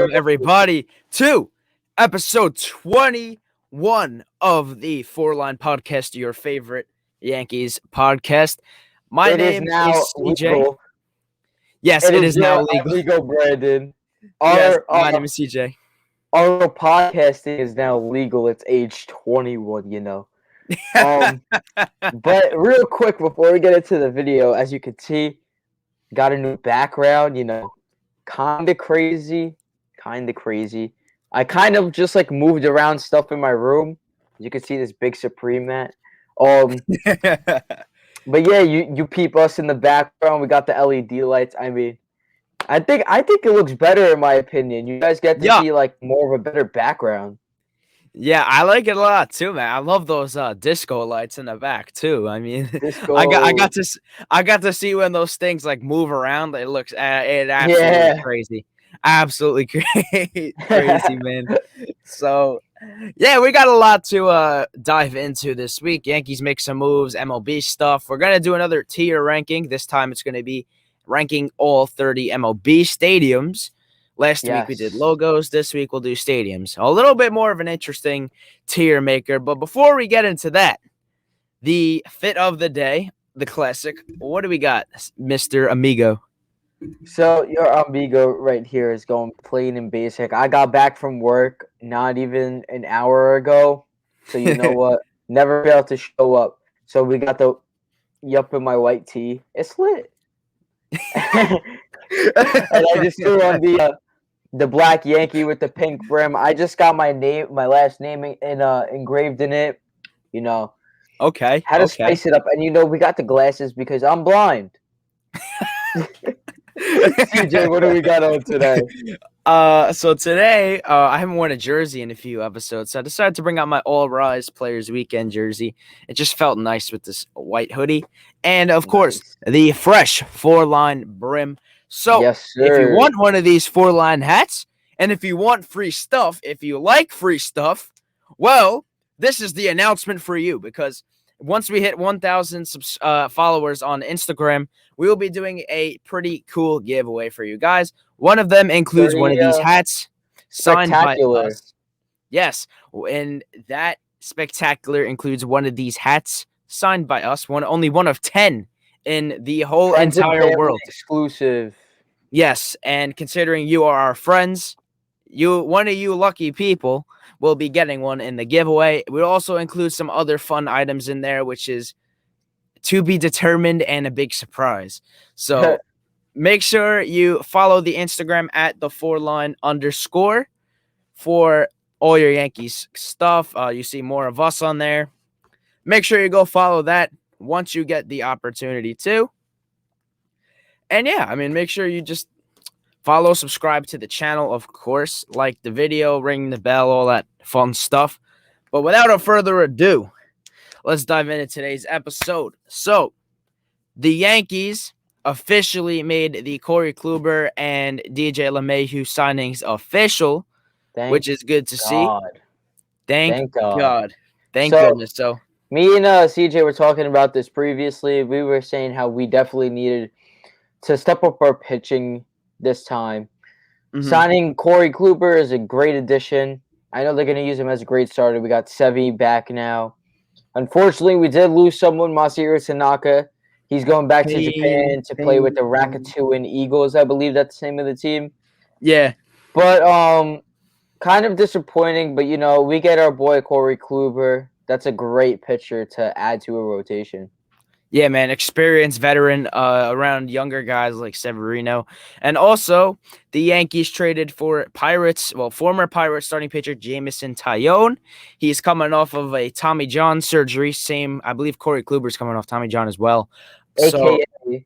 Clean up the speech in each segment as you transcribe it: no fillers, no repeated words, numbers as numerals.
welcome everybody to episode 21 of the 4Line podcast, your favorite Yankees podcast. My name is CJ. Legal. Yes, it is now legal. Legal, Brandon. My name is CJ. Our podcasting is now legal. It's age 21, you know. But real quick before we get into the video, as you can see, got a new background, you know, kind of crazy. I kind of just like moved around stuff in my room. You can see this big Supreme mat. But yeah, you peep us in the background. We got the LED lights. I mean, I think it looks better in my opinion. You guys get to see like more of a better background. Yeah, I like it a lot too, man. I love those disco lights in the back too. I mean, Disco. I got to see when those things like move around. It looks absolutely crazy. Absolutely crazy, man. So, yeah, we got a lot to dive into this week. Yankees make some moves, MLB stuff. We're going to do another tier ranking. This time it's going to be ranking all 30 MLB stadiums. Last week we did logos. This week we'll do stadiums. A little bit more of an interesting tier maker. But before we get into that, the fit of the day, the classic. What do we got, Mr. Amigo? So your amigo right here is going plain and basic. I got back from work not even an hour ago. So you know what? Never failed to show up. So we got the yup in my white tee. It's lit. And I just threw on the black Yankee with the pink brim. I just got my last name engraved in it. You know. Okay. Had to spice it up. And you know, we got the glasses because I'm blind. CJ, what do we got on today? So today, I haven't worn a jersey in a few episodes, so I decided to bring out my All Rise Players Weekend jersey. It just felt nice with this white hoodie, and of course, the fresh 4-line brim. So, if you want one of these 4-line hats, and if you want free stuff, if you like free stuff, well, this is the announcement for you, because once we hit 1,000 followers on Instagram, we will be doing a pretty cool giveaway for you guys. One of them includes one of these hats signed by us. Yes, and that spectacular includes one of these hats signed by us. Only one of 10 in the whole entire world. Exclusive. Yes, and considering you are our friends, one of you lucky people will be getting one in the giveaway. We'll also include some other fun items in there, which is to be determined and a big surprise. So make sure you follow the Instagram at the4line_ for all your Yankees stuff. You see more of us on there. Make sure you go follow that once you get the opportunity to. And yeah, I mean, make sure you just follow, subscribe to the channel, of course, like the video, ring the bell, all that fun stuff. But without further ado, let's dive into today's episode. So, the Yankees officially made the Corey Kluber and DJ LeMahieu signings official, which is good to see. Thank God. Thank goodness. So, me and CJ were talking about this previously. We were saying how we definitely needed to step up our pitching this time. Signing Corey Kluber is a great addition. I know they're going to use him as a great starter. We got Sevy back now. Unfortunately, we did lose someone, Masahiro Tanaka. He's going back to Japan to play with the Rakuten Eagles. I believe that's the name of the team. Yeah. But kind of disappointing. But, you know, we get our boy Corey Kluber. That's a great pitcher to add to a rotation. Yeah, man, experienced veteran around younger guys like Severino. And also, the Yankees traded for former Pirates starting pitcher Jameson Taillon. He's coming off of a Tommy John surgery. I believe Corey Kluber's coming off Tommy John as well. AKA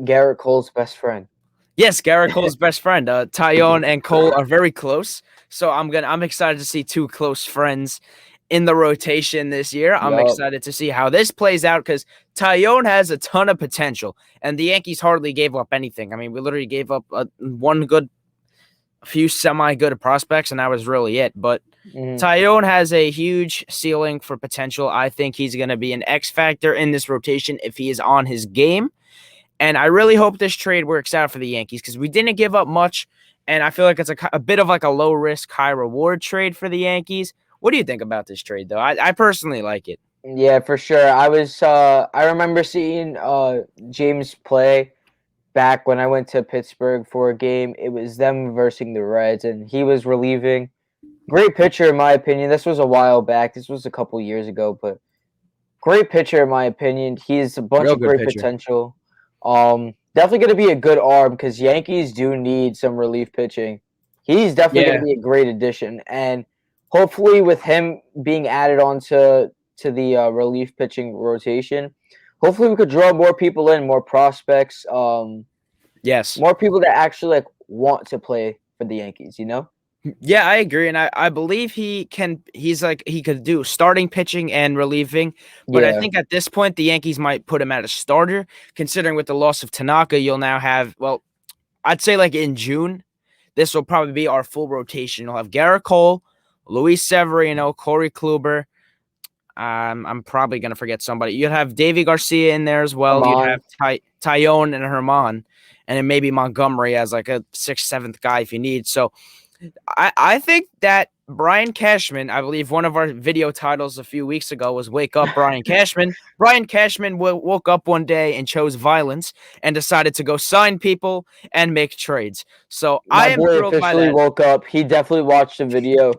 Garrett Cole's best friend. Yes, Garrett Cole's best friend. Taillon and Cole are very close. So I'm excited to see two close friends in the rotation this year. I'm excited to see how this plays out because Taillon has a ton of potential, and the Yankees hardly gave up anything. I mean, we literally gave up a few semi-good prospects, and that was really it. But Taillon has a huge ceiling for potential. I think he's going to be an X factor in this rotation if he is on his game. And I really hope this trade works out for the Yankees because we didn't give up much and I feel like it's a bit of like a low risk, high reward trade for the Yankees. What do you think about this trade, though? I personally like it. Yeah, for sure. I remember seeing James play back when I went to Pittsburgh for a game. It was them versus the Reds, and he was relieving. Great pitcher, in my opinion. This was a while back. This was a couple years ago, but great pitcher, in my opinion. He's a bunch Real of good great pitcher. potential. Definitely going to be a good arm because Yankees do need some relief pitching. He's definitely going Yeah. to be a great addition, and hopefully, with him being added onto the relief pitching rotation, hopefully we could draw more people in, more prospects, Yes. more people that actually like want to play for the Yankees. You know? Yeah, I agree, and I believe he could do starting pitching and relieving, but I Yeah. think at this point the Yankees might put him at a starter, considering with the loss of Tanaka, you'll now have, well, I'd say like in June, this will probably be our full rotation. You'll have Garrett Cole, Luis Severino, Corey Kluber. I'm probably gonna forget somebody. You'd have Davy Garcia in there as well. You'd Herman. have Taillon and Herman, and then maybe Montgomery as like a sixth, seventh guy if you need. So I think that Brian Cashman, I believe one of our video titles a few weeks ago was "Wake Up, Brian Cashman." Brian Cashman woke up one day and chose violence and decided to go sign people and make trades. So I My am boy thrilled by officially that. woke up. He definitely watched the video.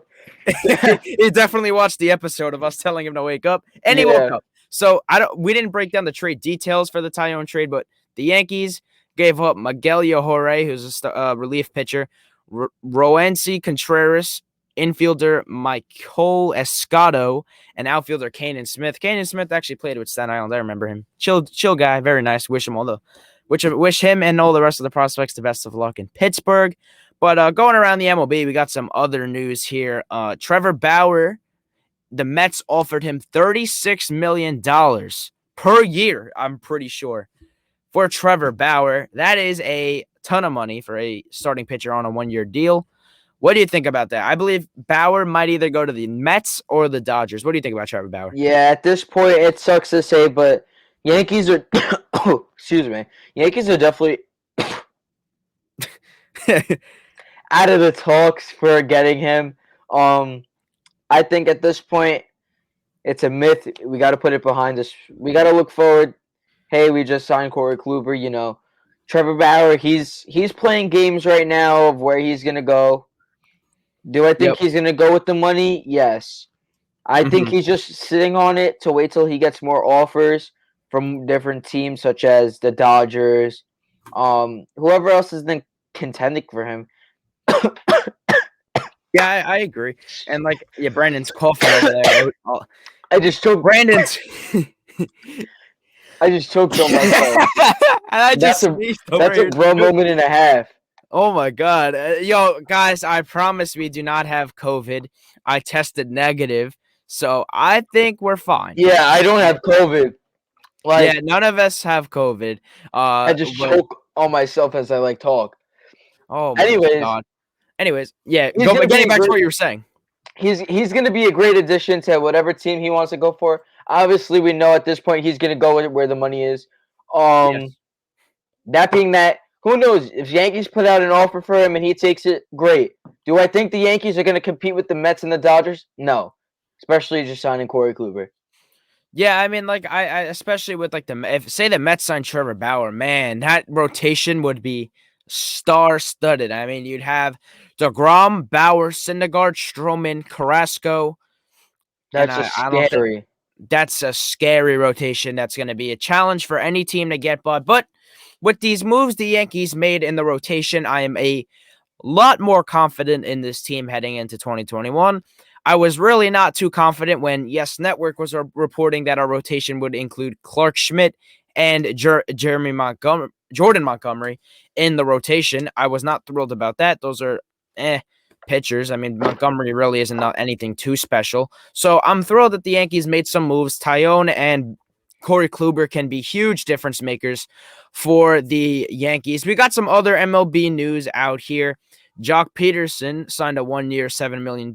He definitely watched the episode of us telling him to wake up, and he woke Yeah. up. So we didn't break down the trade details for the Taillon trade, but the Yankees gave up Miguel Yajure, who's a relief pitcher, Roensi Contreras, infielder Michael Escado, and outfielder Kanan Smith. Kanan Smith actually played with Staten Island. I remember him. Chill guy, very nice. Wish him and all the rest of the prospects the best of luck in Pittsburgh. But going around the MLB, we got some other news here. Trevor Bauer, the Mets offered him $36 million per year, I'm pretty sure, for Trevor Bauer. That is a ton of money for a starting pitcher on a one-year deal. What do you think about that? I believe Bauer might either go to the Mets or the Dodgers. What do you think about Trevor Bauer? Yeah, at this point, it sucks to say, but Yankees are. Excuse me. Yankees are definitely out of the talks for getting him. I think at this point, it's a myth. We got to put it behind us. We got to look forward. Hey, we just signed Corey Kluber. You know, Trevor Bauer. He's playing games right now of where he's gonna go. Do I think he's gonna go with the money? Yes. I think he's just sitting on it to wait till he gets more offers from different teams, such as the Dodgers, whoever else is then contending for him. Yeah, I agree. And Brandon's coughing over there. I just choked. Brandon's. I just choked on myself. And I just that's a bro moment and a half. Oh my god. Yo, guys, I promise we do not have COVID. I tested negative, so I think we're fine. Yeah, I don't have COVID. Yeah, none of us have COVID. I just choke on myself as I talk. Oh my god. Anyways, yeah, getting back to what you were saying. He's going to be a great addition to whatever team he wants to go for. Obviously, we know at this point he's going to go where the money is. Yes. That being that, who knows? If Yankees put out an offer for him and he takes it, great. Do I think the Yankees are going to compete with the Mets and the Dodgers? No. Especially just signing Corey Kluber. Yeah, I mean, I especially with if say the Mets signed Trevor Bauer, man, that rotation would be star-studded. I mean, you'd have DeGrom, Bauer, Syndergaard, Stroman, Carrasco. That's scary. That's a scary rotation. That's going to be a challenge for any team to get by. But with these moves the Yankees made in the rotation, I am a lot more confident in this team heading into 2021. I was really not too confident when Yes Network was reporting that our rotation would include Clark Schmidt and Jordan Montgomery in the rotation. I was not thrilled about that. Those are pitchers. I mean, Montgomery really isn't anything too special. So I'm thrilled that the Yankees made some moves. Taillon and Corey Kluber can be huge difference makers for the Yankees. We got some other MLB news out here. Jock Peterson signed a 1-year, $7 million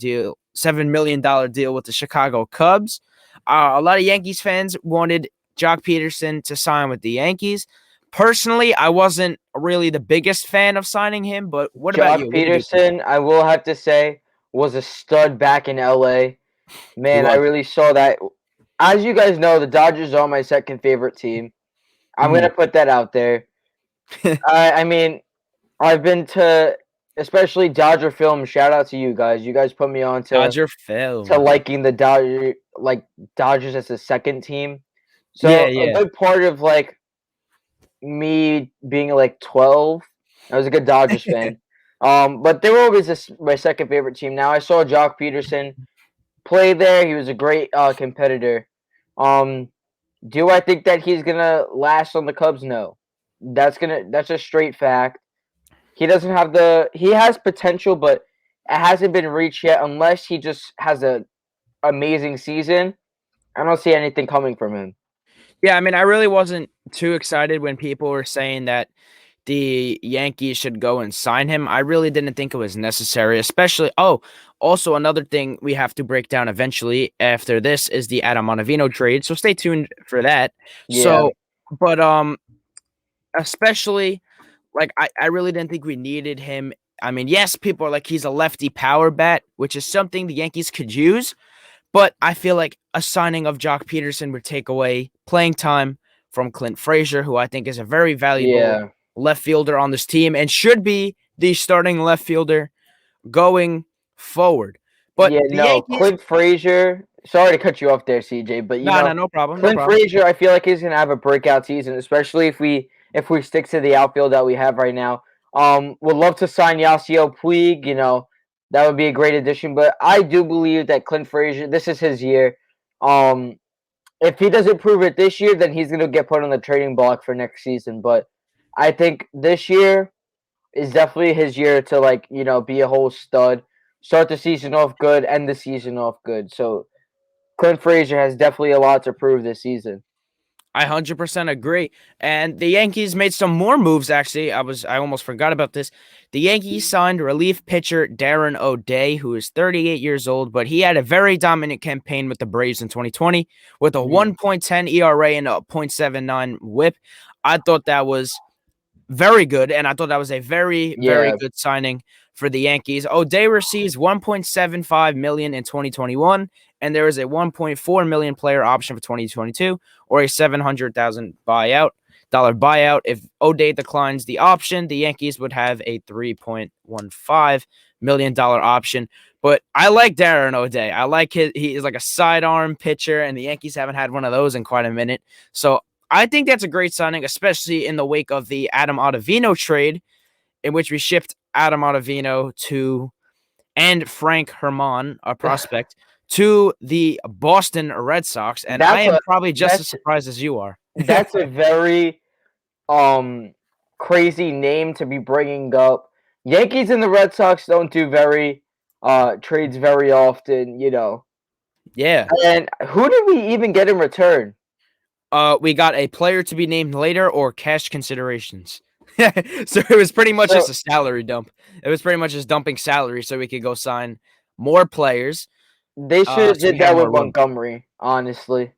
deal with the Chicago Cubs. A lot of Yankees fans wanted Jock Peterson to sign with the Yankees. Personally, I wasn't really the biggest fan of signing him, but what about Jock you? What did you think? Peterson, I will have to say, was a stud back in LA. He Man, I was. really saw that. As you guys know, the Dodgers are my second favorite team. I'm Mhm. gonna put that out there. I mean, I've been to especially Dodger film. Shout out to you guys. You guys put me on Dodger to film. liking the Dodgers as a second team. Yeah, So a yeah. good part of like me being like 12, I was a good Dodgers fan. But they were always my second favorite team. Now I saw Jock Peterson play there. He was a great competitor. Um, do I think that he's gonna last on the Cubs? No. That's a straight fact. He doesn't have he has potential, but it hasn't been reached yet unless he just has a amazing season. I don't see anything coming from him. Yeah, I mean, I really wasn't too excited when people were saying that the Yankees should go and sign him. I really didn't think it was necessary, especially. Oh, also another thing we have to break down eventually after this is the Adam Ottavino trade. So stay tuned for that. Yeah. So, but especially like I really didn't think we needed him. I mean, yes, people are like he's a lefty power bat, which is something the Yankees could use. But I feel like a signing of Jock Peterson would take away playing time from Clint Frazier, who I think is a very valuable Yeah. left fielder on this team and should be the starting left fielder going forward. But Yeah, the no, Yankees, Clint Frazier. Sorry to cut you off there, CJ, but no, no problem, no Clint problem. Frazier, I feel like he's gonna have a breakout season, especially if we stick to the outfield that we have right now. Would love to sign Yasiel Puig. That would be a great addition. But I do believe that Clint Frazier, this is his year. Um, if he doesn't prove it this year, then he's gonna get put on the trading block for next season. But I think this year is definitely his year to be a whole stud. Start the season off good, end the season off good. So Clint Frazier has definitely a lot to prove this season. I 100% agree. And the Yankees made some more moves actually. I almost forgot about this. The Yankees signed relief pitcher Darren O'Day, who is 38 years old, but he had a very dominant campaign with the Braves in 2020 with a Mhm. 1.10 ERA and a .79 WHIP. I thought that was very good, and I thought that was a very, very Yeah, good signing for the Yankees. O'Day receives 1.75 million in 2021, and there is a 1.4 million player option for 2022, or a 700,000 buyout. If O'Day declines the option, the Yankees would have a $3.15 million option. But I like Darren O'Day. I like he is like a sidearm pitcher, and the Yankees haven't had one of those in quite a minute. So I think that's a great signing, especially in the wake of the Adam Ottavino trade, in which we shipped Adam Ottavino to and Frank Herman, a prospect, to the Boston Red Sox. And I that's am a probably just as that's surprised as you are. that's a very um crazy name to be bringing up. Yankees and the Red Sox don't do very trades very often. Yeah. And who did we even get in return? We got a player to be named later or cash considerations. So it was pretty much So just a salary dump. It was pretty much just dumping salary so we could go sign more players. they should have So we did had that with more room. Montgomery, honestly.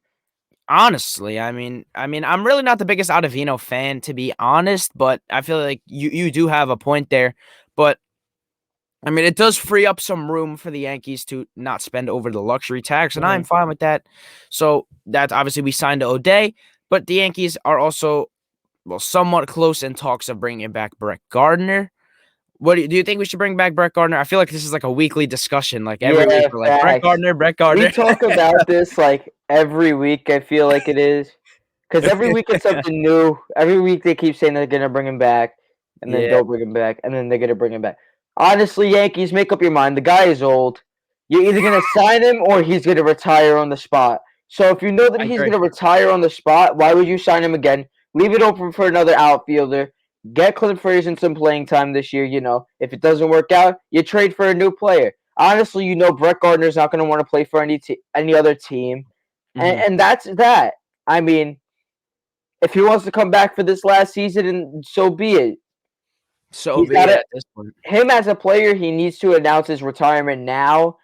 Honestly, I'm really not the biggest Ottavino fan, to be honest, but I feel like you do have a point there. But I mean, it does free up some room for the Yankees to not spend over the luxury tax, and I'm Mhm. fine with that. So that's obviously we signed to O'Day, but the Yankees are also somewhat close in talks of bringing back Brett Gardner. What do you think we should bring back Brett Gardner? I feel like this is like a weekly discussion. Like every week, Yeah, we're like Brett facts. Gardner, Brett We Gardner. talk about this like every week. I feel like it is because every week it's something new. Every week they keep saying they're gonna bring him back, and then Yeah, don't bring him back, and then they're gonna bring him back. Honestly, Yankees, make up your mind. The guy is old. You're either gonna sign him or he's gonna retire on the spot. So if you know that I he's agree. gonna retire on the spot, why would you sign him again? Leave it open for another outfielder. Get Clint Frazier some playing time this year. If it doesn't work out, you trade for a new player. Honestly, Brett Gardner's not going to want to play for any other team, and Hmm. and that's that. I mean, if he wants to come back for this last season, and so be it. So He's be got it to at this point. him as a player. He needs to announce his retirement now,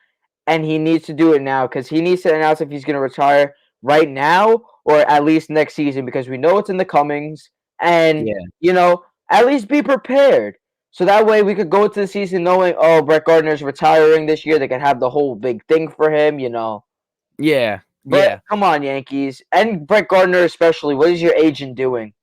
and he needs to do it now because he needs to announce if he's going to retire right now or at least next season because we know it's in the comings. And Yeah. you know, at least be prepared. So that way we could go into the season knowing, oh, Brett Gardner's retiring this year. They could have the whole big thing for him, Yeah. But come on, Yankees. And Brett Gardner especially. What is your agent doing?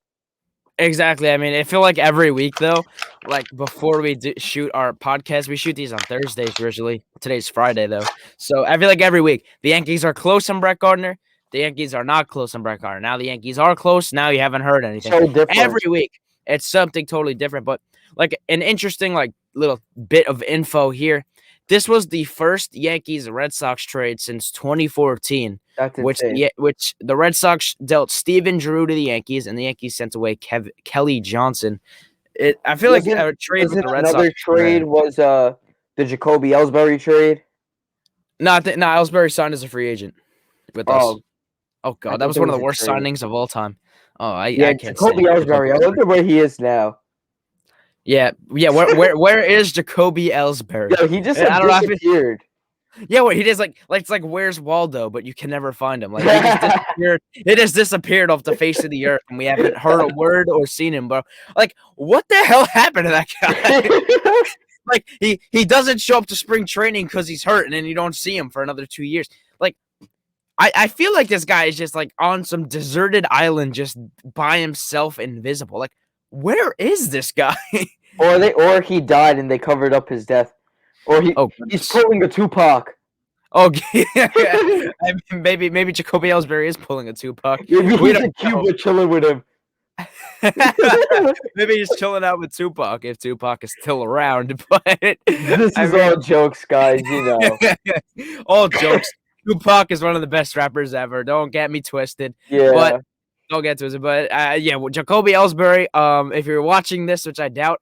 Exactly. I mean, I feel like every week, though, like before we shoot our podcast, we shoot these on Thursdays usually. Today's Friday, though. So I feel like every week, the Yankees are close on Brett Gardner. The Yankees are not close on Brett Gardner. Now the Yankees are close. Now you haven't heard anything. So different. Every week, it's something totally different. But like an interesting like little bit of info here. This was the first Yankees Red Sox trade since 2014. That's which insane. which the Red Sox dealt Steven Drew to the Yankees, and the Yankees sent away Kelly Johnson. I feel like a trade with the Red Sox. Another trade was the Jacoby Ellsbury trade. No, Ellsbury signed as a free agent with us. Oh God, that was one of the worst signings of all time. Oh, I can't. Jacoby Ellsbury. I wonder where he is now. Yeah. Where is Jacoby Ellsbury? Yo, he just disappeared. Yeah, what he does it's like where's Waldo, but you can never find him. Like he just disappeared. It just disappeared off the face of the earth, and we haven't heard a word or seen him, bro. Like, what the hell happened to that guy? Like he doesn't show up to spring training because he's hurt, and then you don't see him for another 2 years. Like, I feel like this guy is just like on some deserted island, just by himself, invisible. Like, where is this guy? Or he died and they covered up his death. Or he's pulling a Tupac. Oh, yeah. I mean, maybe Jacoby Ellsbury is pulling a Tupac. Maybe he's in Cuba chilling with him. Maybe he's chilling out with Tupac if Tupac is still around. But this is all jokes, guys. All jokes. Tupac is one of the best rappers ever. Don't get me twisted. Yeah. But don't get twisted. But Jacoby Ellsbury. If you're watching this, which I doubt,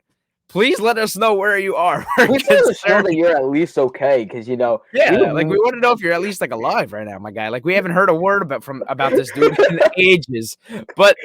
please let us know where you are. Please let us know that you're at least okay, because we want to know if you're at least like alive right now, my guy. Like we haven't heard a word about this dude in ages. But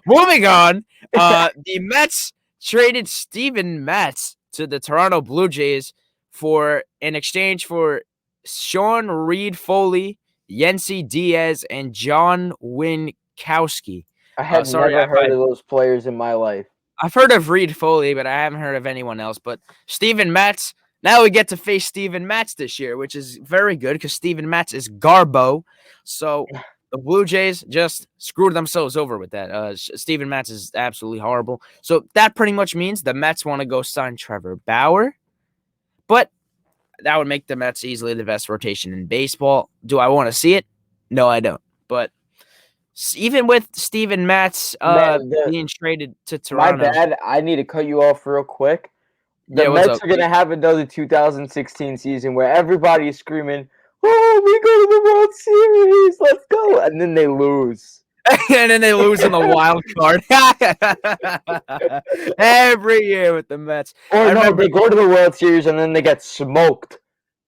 moving on, the Mets traded Steven Matz to the Toronto Blue Jays in exchange for Sean Reed-Foley, Yency Diaz, and John Winkowski. I have never heard of those players in my life. I've heard of Reed-Foley, but I haven't heard of anyone else. But Steven Matz, now we get to face Steven Matz this year, which is very good because Steven Matz is Garbo. So the Blue Jays just screwed themselves over with that. Steven Matz is absolutely horrible. So that pretty much means the Mets want to go sign Trevor Bauer. But that would make the Mets easily the best rotation in baseball. Do I want to see it? No, I don't. But even with Steven Matz being traded to Toronto. My bad. I need to cut you off real quick. The Mets are going to have another 2016 season where everybody is screaming, oh, we go to the World Series. Let's go. And then they lose. And then they lose in the wild card. Every year with the Mets. Or they go to the World Series and then they get smoked.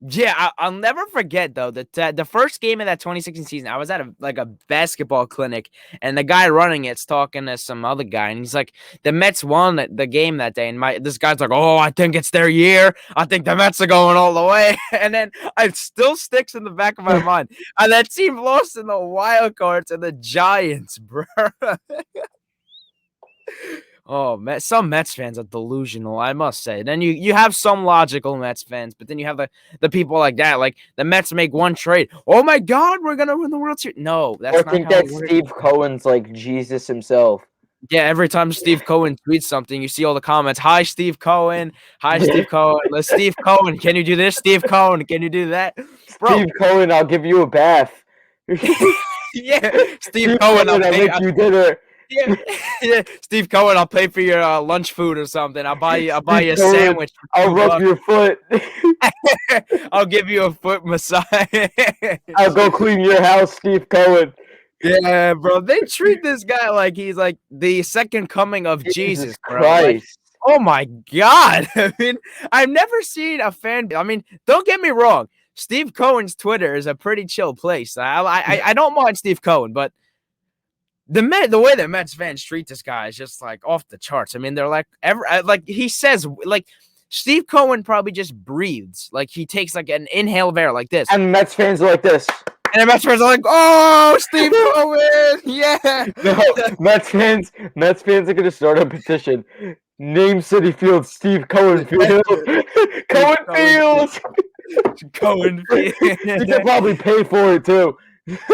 Yeah, I'll never forget, though, that the first game of that 2016 season, I was at a basketball clinic, and the guy running it's talking to some other guy, and he's like, the Mets won the game that day, and this guy's like, oh, I think it's their year. I think the Mets are going all the way. And then it still sticks in the back of my mind. And that team lost in the wild card to the Giants, bro. Oh, some Mets fans are delusional, I must say. Then you have some logical Mets fans, but then you have the people like that. Like, the Mets make one trade. Oh, my God, we're going to win the World Series. No, that's not how it works. I think that Steve Cohen's like Jesus himself. Yeah, every time Steve Cohen tweets something, you see all the comments. Hi, Steve Cohen. Hi, Steve Cohen. Steve Cohen, can you do this? Steve Cohen, can you do that? Bro. Steve Cohen, I'll give you a bath. Yeah, Steve Cohen, I'll make you dinner. Yeah, Steve Cohen, I'll pay for your lunch food or something. I'll buy you a sandwich. I'll rub your foot. I'll give you a foot massage. I'll go clean your house, Steve Cohen. Yeah, bro. They treat this guy like he's like the second coming of Jesus Christ. Like, oh my God. I mean, I've never seen a fan. I mean, don't get me wrong. Steve Cohen's Twitter is a pretty chill place. I don't mind Steve Cohen, but the way the Mets fans treat this guy is just like off the charts. I mean, they're like he says, like, Steve Cohen probably just breathes. Like, he takes like an inhale of air like this. And Mets fans are like this. And the Mets fans are like, oh, Steve Cohen, yeah. No, Mets fans are going to start a petition. Name City Field, Steve Cohen Field. Cohen Field. Cohen You could probably pay for it too.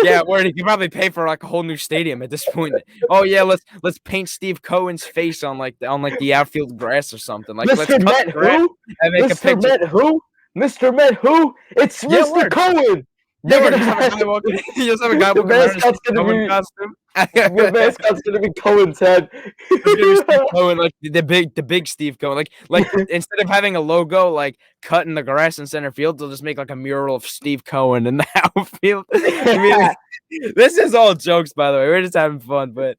Yeah, word. You could probably pay for like a whole new stadium at this point. Oh yeah, let's paint Steve Cohen's face on the outfield grass or something. Like let's Mr. cut Met the grass who? and make a Mr. picture. Met who? Mr. Met who? It's Yeah, Mr. word. Cohen. Yeah, They're word. gonna You just have a guy the walking around in a mascot's Steve gonna Cohen be costume. your mascot's gonna be Cohen's head. It's gonna be Steve Cohen, like the big Steve Cohen. Like instead of having a logo like cut in the grass in center field, they'll just make like a mural of Steve Cohen in the outfield. I mean, this is all jokes, by the way. We're just having fun, but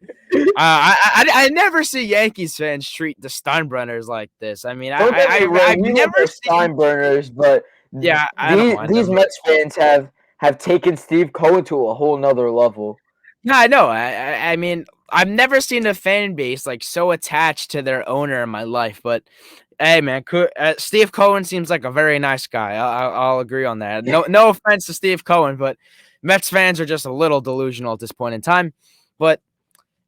I never see Yankees fans treat the Steinbrenners like this. I mean, Don't get me wrong, I've we love never the seen. Steinbrenners, but Yeah, I don't mind these them. Mets fans have taken Steve Cohen to a whole nother level. Yeah, I know. I mean, I've never seen a fan base like so attached to their owner in my life. But hey, man, Steve Cohen seems like a very nice guy. I'll agree on that. No offense to Steve Cohen, but Mets fans are just a little delusional at this point in time. But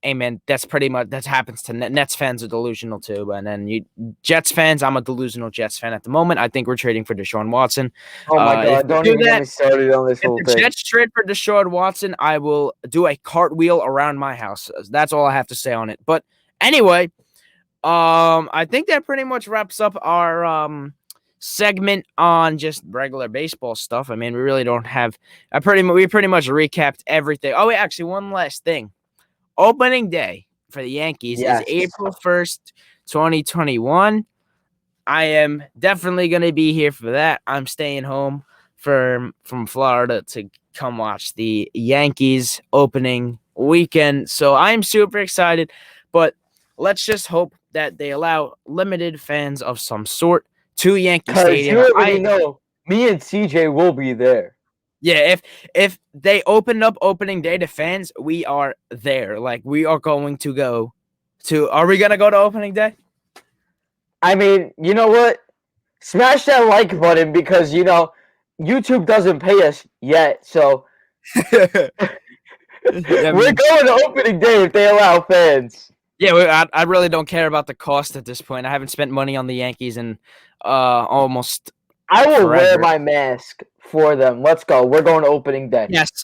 hey, man, that's pretty much that happens to Nets fans are delusional too. And then Jets fans, I'm a delusional Jets fan at the moment. I think we're trading for Deshaun Watson. Oh my God! Don't even get me started on this whole If the thing. Jets trade for Deshaun Watson, I will do a cartwheel around my house. That's all I have to say on it. But anyway, I think that pretty much wraps up our segment on just regular baseball stuff. I mean, we really don't have. We pretty much recapped everything. Oh, wait, actually, one last thing. Opening day for the Yankees is April 1st, 2021. I am definitely going to be here for that. I'm staying home from Florida to come watch the Yankees opening weekend. So I'm super excited, but let's just hope that they allow limited fans of some sort to Yankee Stadium. You already know me and CJ will be there. Yeah, if they open up opening day to fans, we are there. Like we are going to go to. Are we gonna go to opening day? I mean, you know what? Smash that like button because YouTube doesn't pay us yet, so we're going to opening day if they allow fans. Yeah, I really don't care about the cost at this point. I haven't spent money on the Yankees in almost. I will wear my mask for them. Let's go. We're going to opening day. Yes,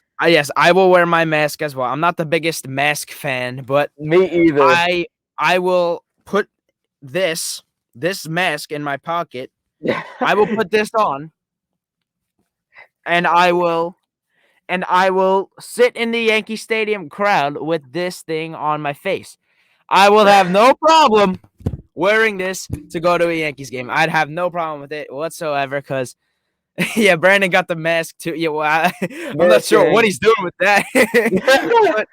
I will wear my mask as well. I'm not the biggest mask fan, but me either. I will put this mask in my pocket. I will put this on, and I will sit in the Yankee Stadium crowd with this thing on my face. I will have no problem wearing this to go to a Yankees game. I'd have no problem with it whatsoever because, yeah, Brandon got the mask too. Yeah, well, I'm not sure what he's doing with that. But,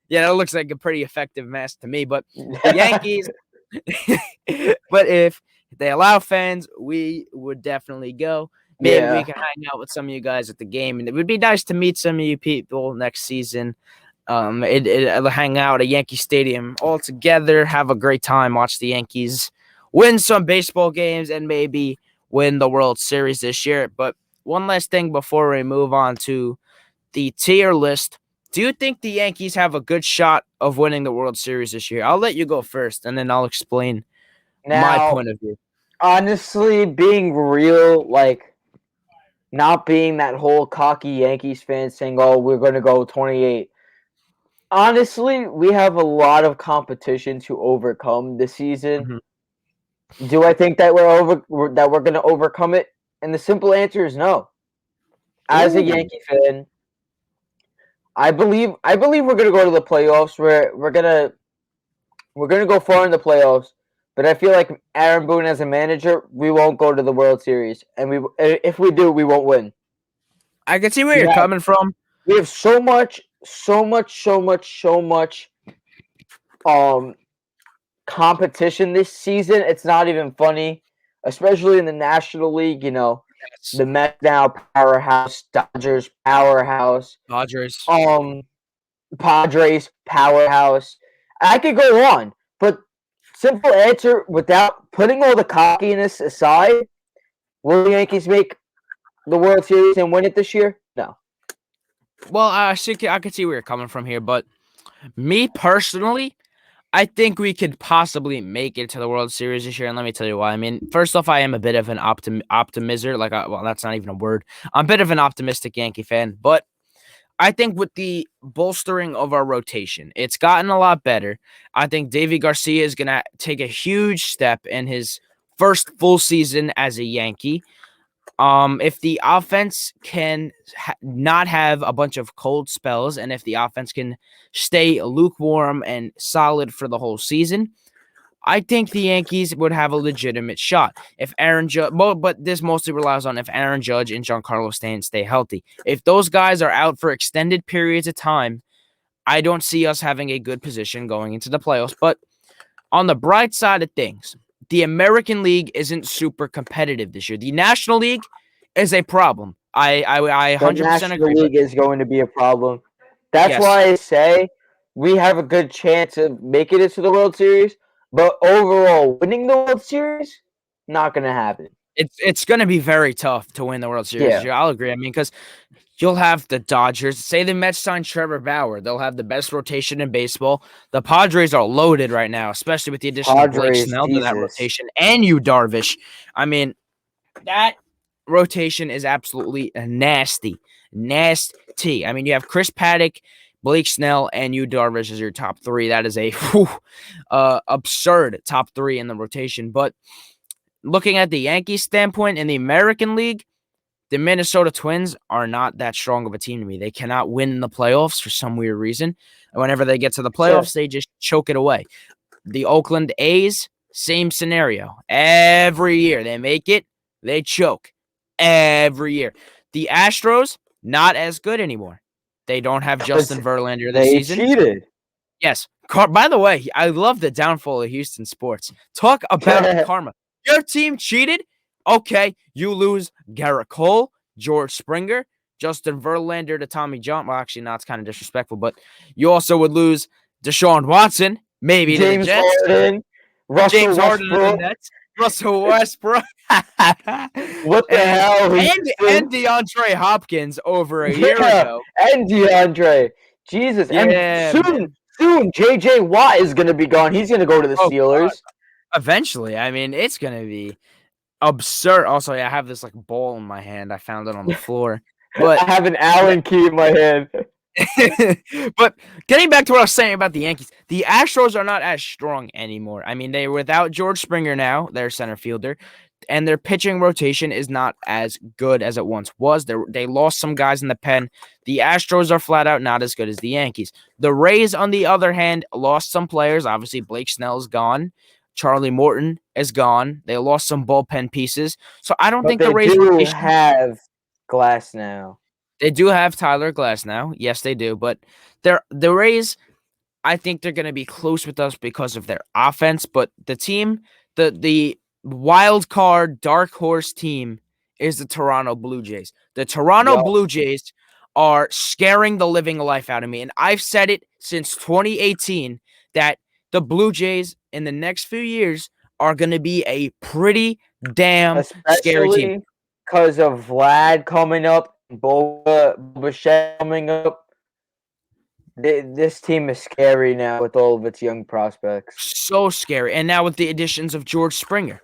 yeah, that looks like a pretty effective mask to me. But the Yankees, but if they allow fans, we would definitely go. Maybe we can hang out with some of you guys at the game, and it would be nice to meet some of you people next season. Hang out at Yankee Stadium all together, have a great time, watch the Yankees win some baseball games, and maybe win the World Series this year. But one last thing before we move on to the tier list. Do you think the Yankees have a good shot of winning the World Series this year? I'll let you go first, and then I'll explain my point of view. Honestly, being real, like not being that whole cocky Yankees fan saying, "Oh, we're going to go 28." Honestly, we have a lot of competition to overcome this season. Mm-hmm. Do I think that we're going to overcome it? And the simple answer is no. As a Yankee fan, I believe we're going to go to the playoffs. We're going to go far in the playoffs. But I feel like Aaron Boone as a manager, we won't go to the World Series, and if we do, we won't win. I can see where you're coming from. We have so much competition this season. It's not even funny, especially in the National League. The Mets now powerhouse, Dodgers powerhouse, Padres powerhouse. I could go on, but simple answer, without putting all the cockiness aside, will the Yankees make the World Series and win it this year? No. Well, I could see where you're coming from here, but me personally, I think we could possibly make it to the World Series this year, and let me tell you why. I mean, first off, I am a bit of an optimizer. Well, that's not even a word. I'm a bit of an optimistic Yankee fan, but I think with the bolstering of our rotation, it's gotten a lot better. I think Davy Garcia is going to take a huge step in his first full season as a Yankee. If the offense can not have a bunch of cold spells, and if the offense can stay lukewarm and solid for the whole season, I think the Yankees would have a legitimate shot. If Aaron Judge, but this mostly relies on if Aaron Judge and Giancarlo Stanton stay healthy. If those guys are out for extended periods of time, I don't see us having a good position going into the playoffs. But on the bright side of things, the American League isn't super competitive this year. The National League is a problem. I 100% The National agree. League is going to be a problem. That's Yes. why I say we have a good chance of making it to the World Series. But overall, winning the World Series, not going to happen. It's going to be very tough to win the World Series this year. I'll agree. I mean, because you'll have the Dodgers. Say the Mets sign Trevor Bauer. They'll have the best rotation in baseball. The Padres are loaded right now, especially with the addition of Blake Snell to that rotation. And Yu Darvish. I mean, that rotation is absolutely nasty. Nasty. I mean, you have Chris Paddock, Blake Snell, and Yu Darvish as your top three. That is a absurd top three in the rotation. But looking at the Yankees standpoint in the American League, the Minnesota Twins are not that strong of a team to me. They cannot win in the playoffs for some weird reason. And whenever they get to the playoffs, they just choke it away. The Oakland A's, same scenario. Every year they make it, they choke. Every year. The Astros, not as good anymore. They don't have Justin Verlander this season. They cheated. Yes. By the way, I love the downfall of Houston sports. Talk about karma. Your team cheated? Okay, you lose Garrett Cole, George Springer, Justin Verlander to Tommy John. Well, actually, no, it's kind of disrespectful, but you also would lose Deshaun Watson, maybe James to the Jets. Harden, James Harden to the Nets, Russell Westbrook. What the hell? And DeAndre Hopkins over a year ago. And DeAndre. Jesus. Yeah, and soon, J.J. Watt is going to be gone. He's going to go to the Steelers. God. Eventually. I mean, it's going to be absurd. Also, I have this like ball in my hand. I found it on the floor. But I have an Allen key in my hand. But getting back to what I was saying about the Yankees, the Astros are not as strong anymore. I mean, they're without George Springer now, their center fielder, and their pitching rotation is not as good as it once was. They lost some guys in the pen. The Astros are flat out not as good as the Yankees. The Rays, on the other hand, lost some players. Obviously, Blake Snell is gone. Charlie Morton is gone. They lost some bullpen pieces. So I don't think the Rays have Glass now. They do have Tyler Glass now. Yes, they do. But the Rays, I think they're going to be close with us because of their offense. But the team, the wild card dark horse team is the Toronto Blue Jays. The Toronto Blue Jays are scaring the living life out of me. And I've said it since 2018 that the Blue Jays in the next few years are going to be a pretty damn scary team. Because of Vlad coming up, Busch coming up. This team is scary now with all of its young prospects. So scary. And now with the additions of George Springer.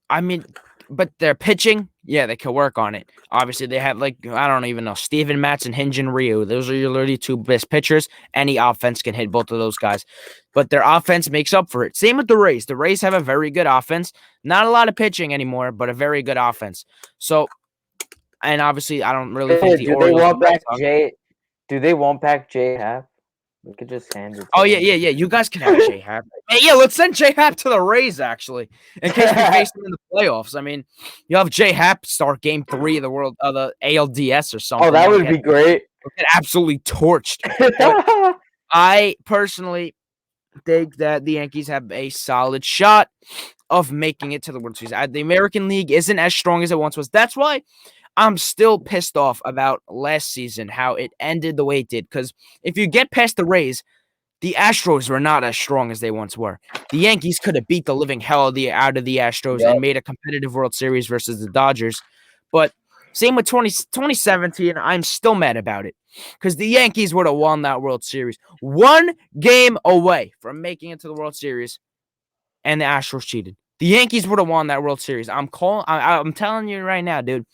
I mean, but their pitching, yeah, they can work on it. Obviously, they have, like, I don't even know, Steven Matz and Hyun-Jin Ryu. Those are your literally two best pitchers. Any offense can hit both of those guys. But their offense makes up for it. Same with the Rays. The Rays have a very good offense. Not a lot of pitching anymore, but a very good offense. So, and obviously, I don't really think the Orioles... Do they want back J Happ? We could just hand it. Oh, yeah. You guys can have J Happ. Hey, yeah, let's send J Happ to the Rays, actually, in case we face them in the playoffs. I mean, you have J Happ start Game 3 of the ALDS or something. Oh, that would be great. Get absolutely torched. I personally think that the Yankees have a solid shot of making it to the World Series. The American League isn't as strong as it once was. That's why I'm still pissed off about last season, how it ended the way it did. Because if you get past the Rays, the Astros were not as strong as they once were. The Yankees could have beat the living hell out of the Astros and made a competitive World Series versus the Dodgers. But Same with 2017. I'm still mad about it because the Yankees would have won that World Series. 1 game away from making it to the World Series, and the Astros cheated. The Yankees would have won that World Series. I'm telling you right now, dude.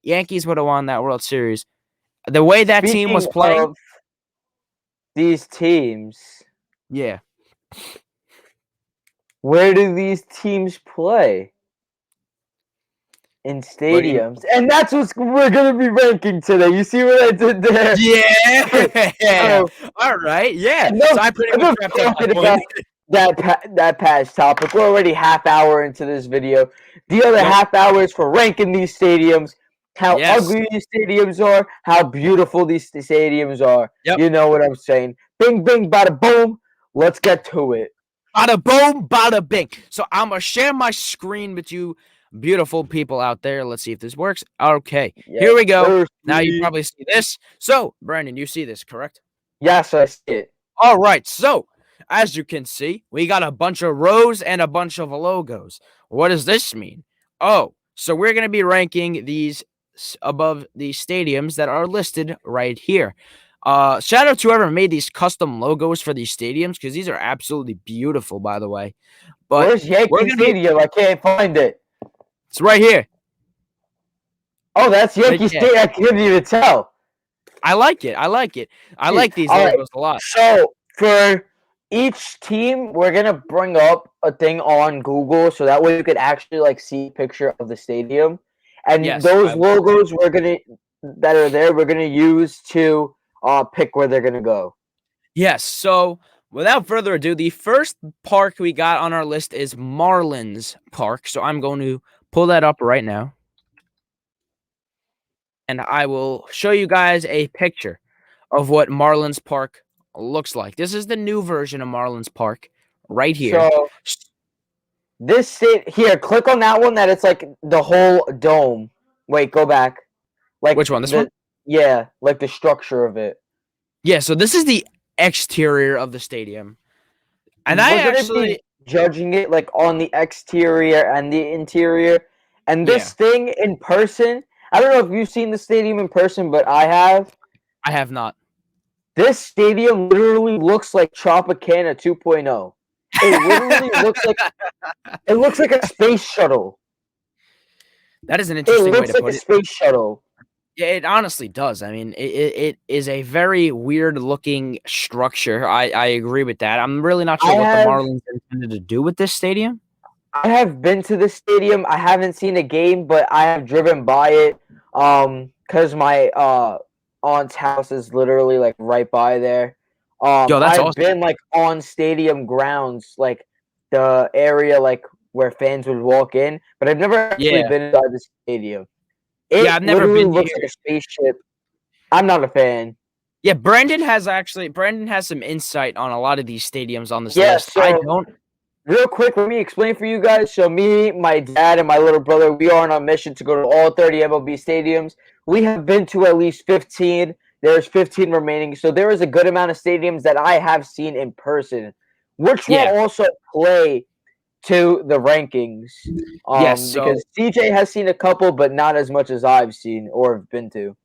Yankees would have won that World Series. The way that team was playing. Of these teams. Yeah. Where do these teams play? In stadiums. And that's what we're going to be ranking today. You see what I did there? Yeah. All right. Yeah. No, so I pretty much wrapped up that past topic. We're already half hour into this video. The other half hour is for ranking these stadiums, how ugly these stadiums are, how beautiful these stadiums are. Yep. You know what I'm saying. Bing, bing, bada, boom. Let's get to it. Bada boom, bada bing. So I'm going to share my screen with you beautiful people out there. Let's see if this works. Okay, here we go. Now you probably see this. So, Brandon, you see this, correct? Yes, I see it. All right, so as you can see, we got a bunch of rows and a bunch of logos. What does this mean? Oh, so we're going to be ranking these above the stadiums that are listed right here. Shout out to whoever made these custom logos for these stadiums, because these are absolutely beautiful, by the way. But where's Yankee Stadium? I can't find it. It's right here. Oh, that's Yankee Stadium. I couldn't even tell. I like it. I like these logos a lot. So for each team, we're gonna bring up a thing on Google, so that way you could actually see a picture of the stadium. And those logos we're gonna use to pick where they're gonna go. Yes. So without further ado, the first park we got on our list is Marlins Park. So I'm going to pull that up right now, and I will show you guys a picture of what Marlins Park looks like. This is the new version of Marlins Park right here. So here, click on that one that it's like the whole dome. Wait, go back. Which one? This one? Yeah, like the structure of it. Yeah, so this is the exterior of the stadium. And I actually judging it on the exterior and the interior. And this thing in person, I don't know if you've seen the stadium in person, but I have. I have not. This stadium literally looks like Tropicana 2.0. It literally looks like a space shuttle. That is an interesting way to put it. It looks like a space shuttle. Yeah, it honestly does. I mean, it is a very weird-looking structure. I agree with that. I'm really not sure what the Marlins intended to do with this stadium. I have been to this stadium. I haven't seen a game, but I have driven by it because my aunt's house is literally right by there. Yo, that's I've awesome. been on stadium grounds, the area where fans would walk in, but I've never actually been inside the stadium. I've never been. Looks like a spaceship. I'm not a fan. Yeah, Brandon has some insight on a lot of these stadiums on this list. So, I don't. Real quick, let me explain for you guys. So me, my dad, and my little brother, we are on a mission to go to all 30 MLB stadiums. We have been to at least 15. There's 15 remaining. So there is a good amount of stadiums that I have seen in person, which will also play to the rankings. Because CJ has seen a couple, but not as much as I've seen or have been to.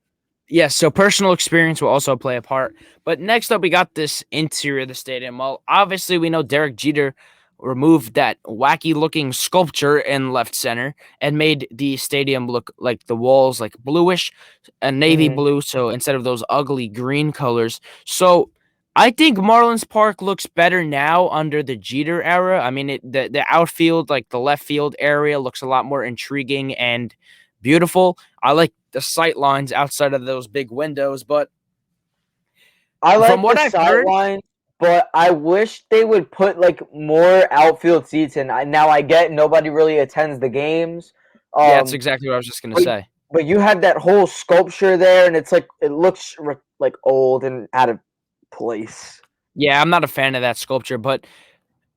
Yes, so personal experience will also play a part. But next up, we got this interior of the stadium. Well, obviously, we know Derek Jeter removed that wacky-looking sculpture in left center and made the stadium look like the walls bluish and navy blue. So instead of those ugly green colors. So I think Marlins Park looks better now under the Jeter era. I mean, the outfield, the left field area, looks a lot more intriguing and beautiful. I like the sight lines outside of those big windows, but I like the sight lines, but I wish they would put more outfield seats in. Now I get nobody really attends the games. Yeah, that's exactly what I was just gonna say. But you have that whole sculpture there, and it's it looks old and out of place. Yeah, I'm not a fan of that sculpture, but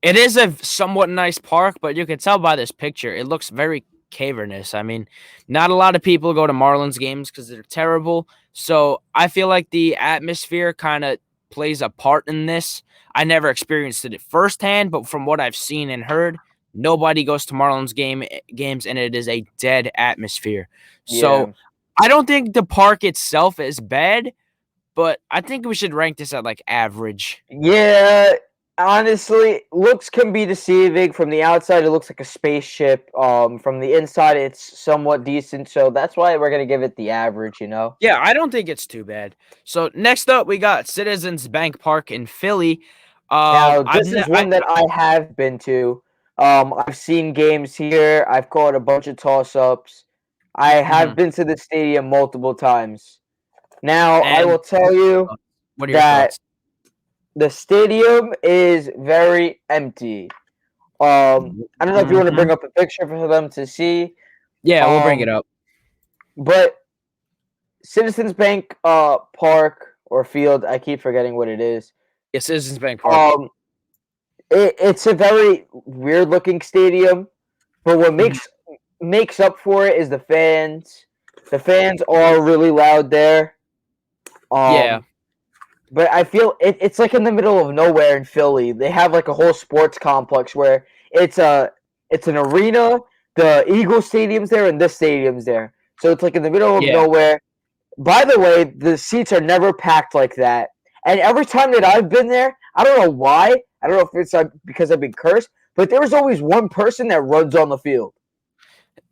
it is a somewhat nice park. But you can tell by this picture, it looks very cavernous. I mean, not a lot of people go to Marlins games because they're terrible. So I feel like the atmosphere kind of plays a part in this. I never experienced it firsthand, but from what I've seen and heard, nobody goes to Marlins games, and it is a dead atmosphere. So I don't think the park itself is bad, but I think we should rank this at like average. Yeah, honestly, looks can be deceiving. From the outside, it looks like a spaceship. From the inside, it's somewhat decent. So that's why we're gonna give it the average. Yeah, I don't think it's too bad. So next up, we got Citizens Bank Park in Philly. Now, I've this is one that I have been to. I've seen games here. I've caught a bunch of toss-ups. I have been to the stadium multiple times. Now, I will and tell you what are your that thoughts? the stadium is very empty. I don't know if you want to bring up a picture for them to see. Yeah, we'll bring it Um, up. but Citizens Bank Park or Field, I keep forgetting what it is. Yeah, Citizens Bank Park. It's a very weird looking stadium, but what makes up for it is the fans. The fans are really loud there. Yeah. But I feel it's like in the middle of nowhere in Philly. They have like a whole sports complex where it's an arena. The Eagle Stadium's there and this stadium's there. So it's like in the middle of Yeah. nowhere. By the way, the seats are never packed like that. And every time that I've been there, I don't know why. I don't know if it's because I've been cursed, but there's always one person that runs on the field.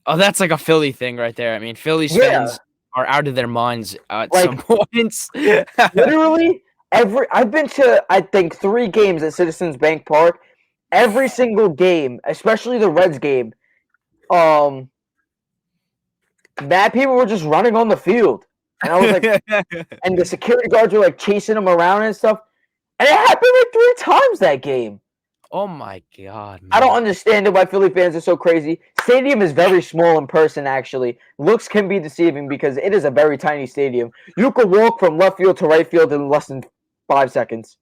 Oh, that's like a Philly thing right there. I mean, Phillies fans are out of their minds at some points. Literally, I've been to I think 3 games at Citizens Bank Park. Every single game, especially the Reds game, that people were just running on the field. And I was like, and the security guards were like chasing them around and stuff. And it happened like 3 times that game. Oh my god, man. I don't understand why Philly fans are so crazy. Stadium is very small in person, actually. Looks can be deceiving because it is a very tiny stadium. You could walk from left field to right field in less than 5 seconds.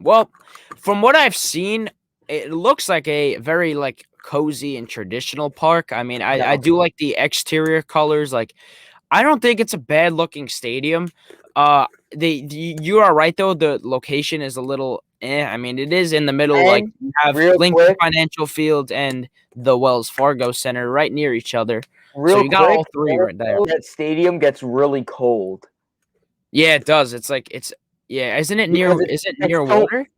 Well, from what I've seen, it looks like a very like cozy and traditional park. I mean, I do like the exterior colors. Like, I don't think it's a bad looking stadium. You are right though. The location is a little. I mean, it is in the middle. And like you have real Lincoln quick, Financial Field and the Wells Fargo Center right near each other. So real you got quick, all 3 right there. that stadium gets really cold. Yeah, it does. It's like yeah. Isn't it near? Is it near so, water?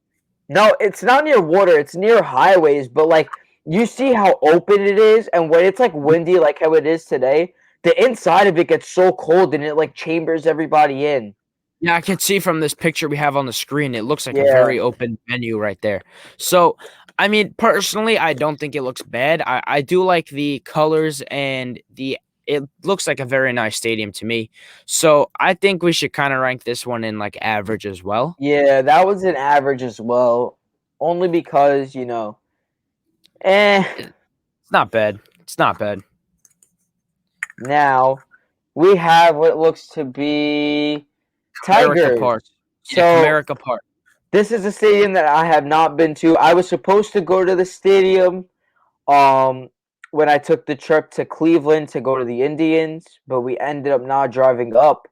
No, it's not near water. It's near highways. But like, you see how open it is, and when it's like windy, like how it is today, the inside of it gets so cold, and it like chambers everybody in. Yeah, I can see from this picture we have on the screen. It looks like a very open venue right there. So, I mean, personally, I don't think it looks bad. I do like the colors and it looks like a very nice stadium to me. So, I think we should kind of rank this one in like average as well. Yeah, that was an average as well. Only because, It's not bad. It's not bad. Now, we have what looks to be Tigers. Comerica Park. Yeah, Comerica Park. This is a stadium that I have not been to. I was supposed to go to the stadium when I took the trip to Cleveland to go to the Indians, but we ended up not driving up.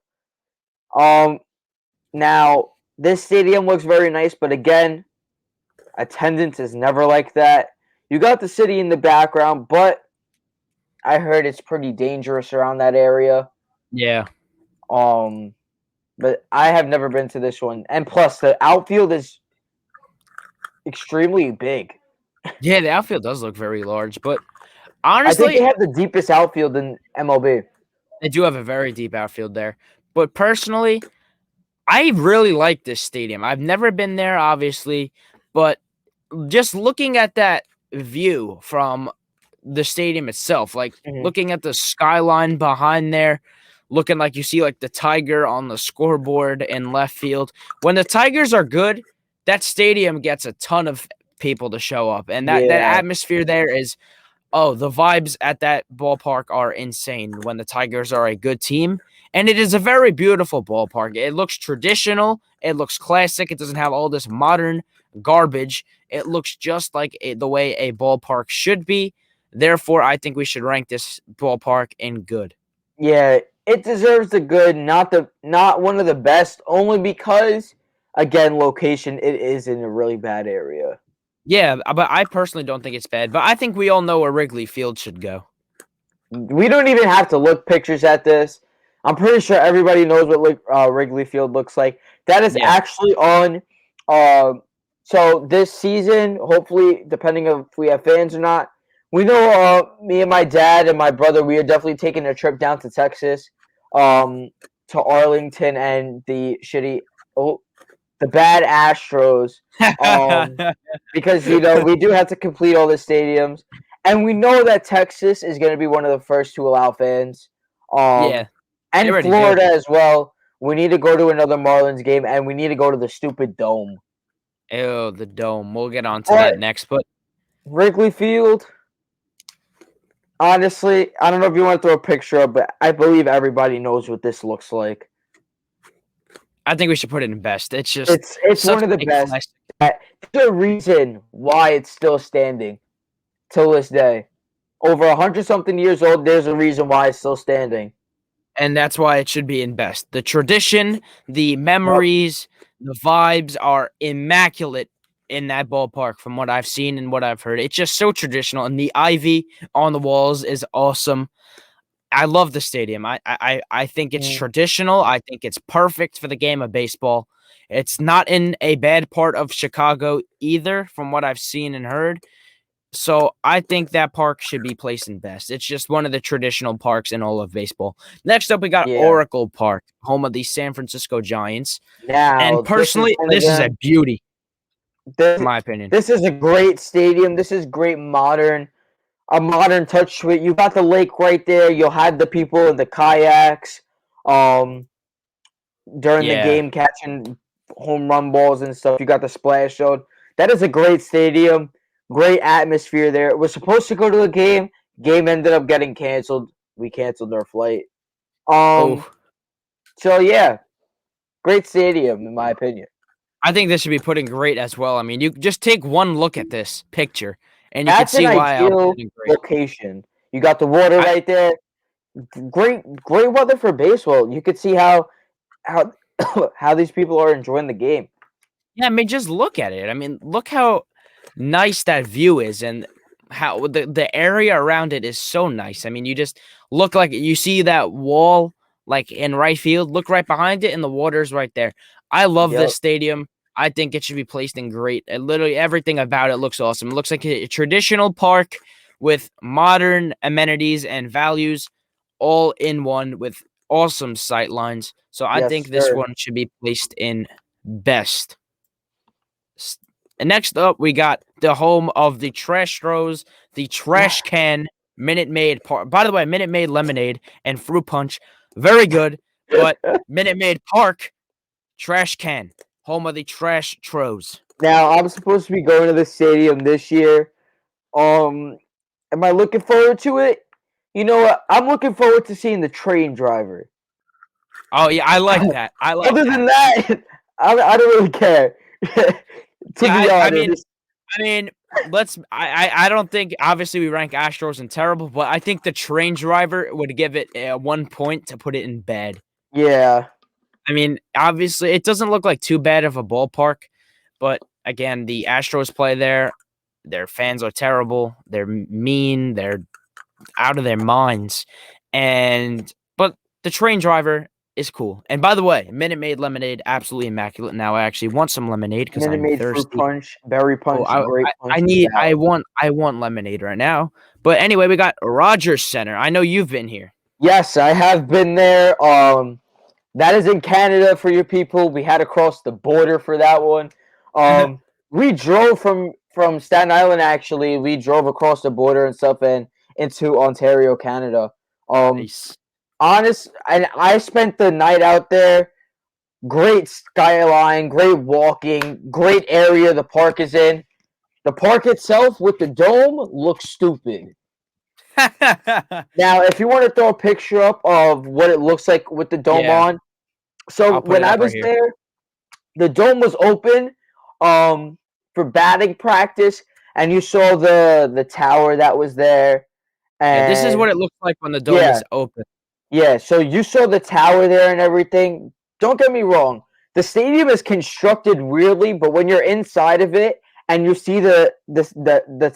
Now, this stadium looks very nice, but again, attendance is never like that. You got the city in the background, but I heard it's pretty dangerous around that area. Yeah. But I have never been to this one. And plus, the outfield is extremely big. Yeah, the outfield does look very large, but honestly, I think they have the deepest outfield in MLB. They do have a very deep outfield there. But personally, I really like this stadium. I've never been there, obviously, but just looking at that view from the stadium itself, like looking at the skyline behind there, looking like you see like the tiger on the scoreboard in left field. When the Tigers are good, that stadium gets a ton of people to show up, and that atmosphere there is the vibes at that ballpark are insane when the Tigers are a good team. And it is a very beautiful ballpark. It looks traditional. It looks classic. It doesn't have all this modern garbage. It looks just like the way a ballpark should be. Therefore, I think we should rank this ballpark in good. Yeah, it deserves the good, not one of the best, only because, again, location, it is in a really bad area. Yeah, but I personally don't think it's bad. But I think we all know where Wrigley Field should go. We don't even have to look pictures at this. I'm pretty sure everybody knows what Wrigley Field looks like. That is Yeah. actually on. So this season, hopefully, depending on if we have fans or not, we know me and my dad and my brother, we are definitely taking a trip down to Texas, to Arlington and the bad Astros, because we do have to complete all the stadiums, and we know that Texas is going to be one of the first to allow fans, Yeah, they and already do. Florida as well. We need to go to another Marlins game, and we need to go to the stupid dome. Ew, the dome. We'll get onto that But next, but Wrigley Field, honestly, I don't know if you want to throw a picture up, but I believe everybody knows what this looks like. I think we should put it in best. It's just It's such one of the a best. classic. There's a reason why it's still standing till this day. Over 100-something years old, there's a reason why it's still standing. And that's why it should be in best. The tradition, the Yep. memories, the vibes are immaculate in that ballpark from what I've seen and what I've heard. It's just so traditional, and the ivy on the walls is awesome. I love the stadium. I think it's traditional. I think it's perfect for the game of baseball. It's not in a bad part of Chicago either, from what I've seen and heard. So I think that park should be placed in best. It's just one of the traditional parks in all of baseball. Next up, we got Yeah. Oracle Park, home of the San Francisco Giants. Now, And personally, this is a beauty, this, in my opinion. this is a great stadium. This is great a modern touch to it. You got the lake right there. You'll have the people in the kayaks during the game catching home run balls and stuff. You got the splash zone. That is a great stadium. Great atmosphere there. It was supposed to go to a game. Game ended up getting canceled. We canceled our flight. So yeah, great stadium in my opinion. I think this should be put in great as well. I mean, you just take one look at this picture, and you can see why I'll put it in great. Location. You got the water right there. Great weather for baseball. You could see how these people are enjoying the game. Yeah, I mean, just look at it. I mean, look how nice that view is, and how the area around it is so nice. I mean, you just look like you see that wall like in right field. Look right behind it, and the water's right there. I love this stadium. I think it should be placed in great. Literally everything about it looks awesome. It looks like a traditional park with modern amenities and values all in one with awesome sight lines. So I think this one should be placed in best. And next up, we got the home of the Trash Throws, the Trash Can Minute Maid Park. By the way, Minute Maid Lemonade and Fruit Punch, very good. But Minute Maid Park, Trash Can, home of the Trash Throws. Now, I'm supposed to be going to the stadium this year. Am I looking forward to it? You know what? I'm looking forward to seeing the train driver. Oh yeah, I like that. Other than that, I don't really care. I mean, I don't think obviously we rank Astros in terrible, but I think the train driver would give it 1 point to put it in bad. Yeah. I mean, obviously it doesn't look like too bad of a ballpark, but again, the Astros play there. Their fans are terrible. They're mean. They're out of their minds. But the train driver is cool. And by the way, Minute Maid lemonade, absolutely immaculate. Now I actually want some lemonade because I'm thirsty. Fruit punch, berry punch, great punch. I want lemonade right now. But anyway, we got Rogers Center. I know you've been here. Yes, I have been there. That is in Canada for your people. We had to cross the border for that one. We drove from Staten Island. Actually, we drove across the border and stuff and into Ontario, Canada. Nice. And I spent the night out there. Great skyline, great walking, great area the park is in. The park itself with the dome looks stupid. Now, if you want to throw a picture up of what it looks like with the dome on. So when I was there, the dome was open for batting practice, and you saw the tower that was there. And this is what it looks like when the dome is open. Yeah, so you saw the tower there and everything. Don't get me wrong. The stadium is constructed weirdly, but when you're inside of it and you see the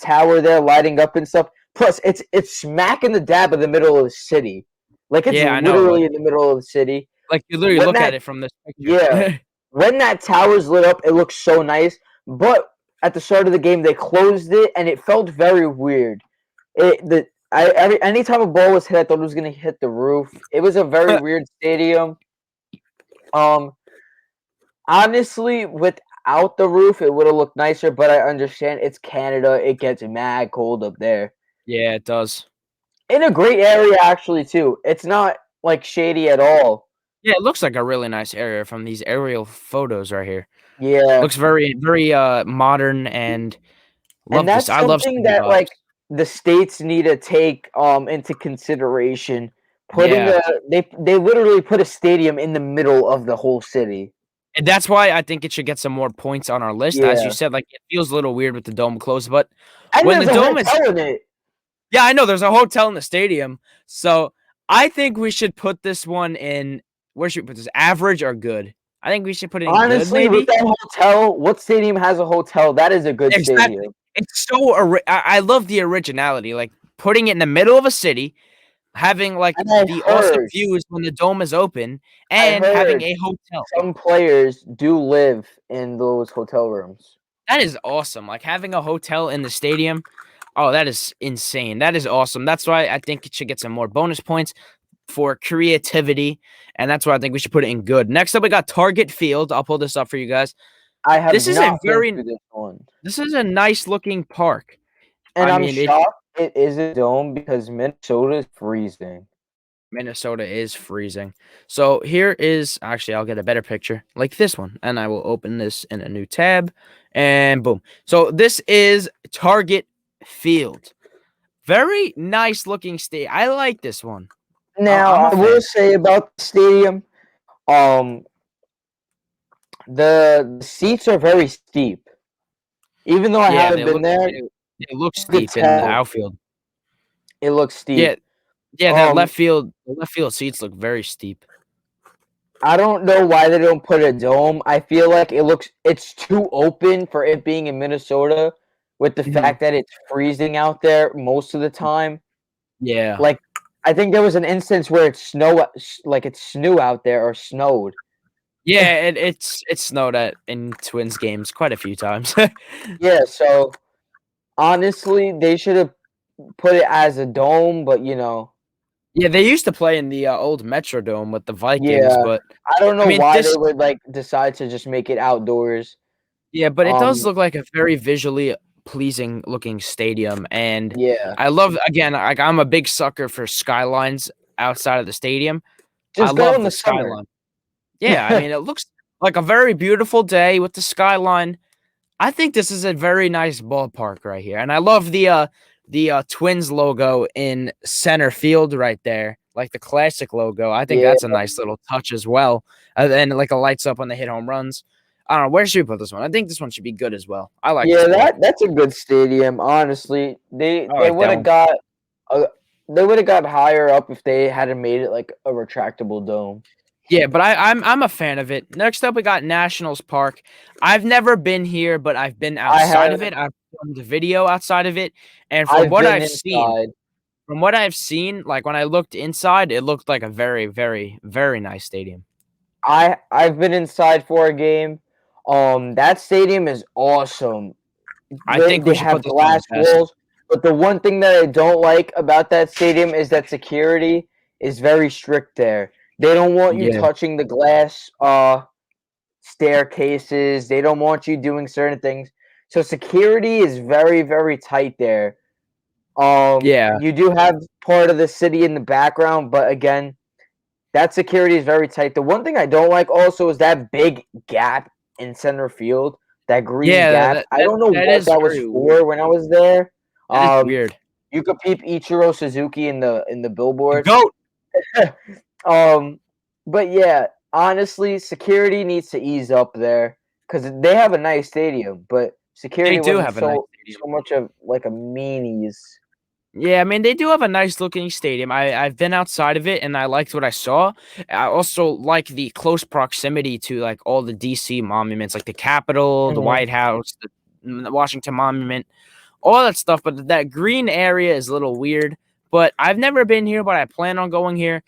tower there lighting up and stuff, plus it's smack in the dab of the middle of the city. Like it's Yeah, I know. literally in the middle of the city. Like you literally When look at that it from this Yeah, picture. when that tower's lit up, it looks so nice. But at the start of the game, they closed it, and it felt very weird. Anytime a ball was hit, I thought it was gonna hit the roof. It was a very weird stadium. Um, Honestly, without the roof, it would have looked nicer. But I understand it's Canada; it gets mad cold up there. Yeah, it does. In a great area, actually, too. It's not like shady at all. Yeah, it looks like a really nice area from these aerial photos right here. Yeah, Looks very, very modern and and love this. that's I love something city that vibes. like the states need to take into consideration. Putting Yeah. a they literally put a stadium in the middle of the whole city. And that's why I think it should get some more points on our list. As you Yeah, said, like it feels a little weird with the dome closed, but and when the there's a dome is hotel in it. yeah, I know there's a hotel in the stadium. So I think we should put this one in where should we put this? Average or good? I think we should put it in good, Honestly, with maybe. that hotel, what stadium has a hotel? That is a good Exactly. stadium. It's so I love the originality, like putting it in the middle of a city, having like And the awesome views when the dome is open, I and having heard a hotel. some players do live in those hotel rooms. That is awesome. Like having a hotel in the stadium. Oh, that is insane. That is awesome. That's why I think it should get some more bonus points for creativity. And that's why I think we should put it in good. Next up, we got Target Field. I'll pull this up for you guys. I have This is a not been very to this one. this is a nice looking park. And I I'm mean, it shocked it is a dome because Minnesota is freezing. Minnesota is freezing. So here is actually I'll get a better picture like this one. And I will open this in a new tab. And boom. So this is Target Field. Very nice looking state. I like this one. Now, I'm a I fan. will say about the stadium, um, the seats are very steep. Even though I Yeah, haven't been there, they look you could steep in the tell outfield. it looks Yeah, steep. yeah, Um, the left field seats look very steep. I don't know why they don't put a dome. I feel like it's too open for it being in Minnesota with the Mhm. fact that it's freezing out there most of the time. Yeah. Like I think there was an instance where it snowed out there or snowed. Yeah, it snowed at in Twins games quite a few times. Yeah, so honestly, they should have put it as a dome, but Yeah, they used to play in the old Metrodome with the Vikings, yeah, but I don't I know mean why they this would like decide to just make it outdoors. yeah, but it does Um, look like a very visually pleasing looking stadium, and yeah, I love again, like I'm a big sucker for skylines outside of the stadium. I just go love in the the summer. skyline. Yeah, I mean, it looks like a very beautiful day with the skyline. I think this is a very nice ballpark right here, and I love the Twins logo in center field right there, like the classic logo. I think Yeah, that's a nice little touch as well. And like it lights up when they hit home runs. I don't know where should we put this one. I think this one should be good as well. I like this yeah, park. that's a good stadium. Honestly, they I they like would that have one. got a, they would have got higher up if they hadn't made it like a retractable dome. Yeah, but I'm a fan of it. Next up, we got Nationals Park. I've never been here, but I've been I outside have of it. I've filmed a video outside of it, and I've been inside. from what I've seen, like when I looked inside, it looked like a very, very, very nice stadium. I've been inside for a game. That stadium is awesome. I They think we they should put have this one glass in best. walls, but the one thing that I don't like about that stadium is that security is very strict there. They don't want you Yeah, touching the glass staircases. They don't want you doing certain things. So security is very, very tight there. yeah, You do have part of the city in the background, but again, that security is very tight. The one thing I don't like also is that big gap in center field, that green yeah. gap. I don't know That what is that was very weird. for when I was there. That is Um, weird. you could peep Ichiro Suzuki in the The billboard. goat. um, but yeah, honestly, security needs to ease up there because they have a nice stadium, but They security do wasn't have a nice stadium. so much of like a meanies. Yeah, I mean they do have a nice looking stadium. I've been outside of it and I liked what I saw. I also like the close proximity to like all the DC monuments, like the Capitol, the Mhm. White House, the Washington Monument, all that stuff. But that green area is a little weird. But I've never been here, but I plan on going here.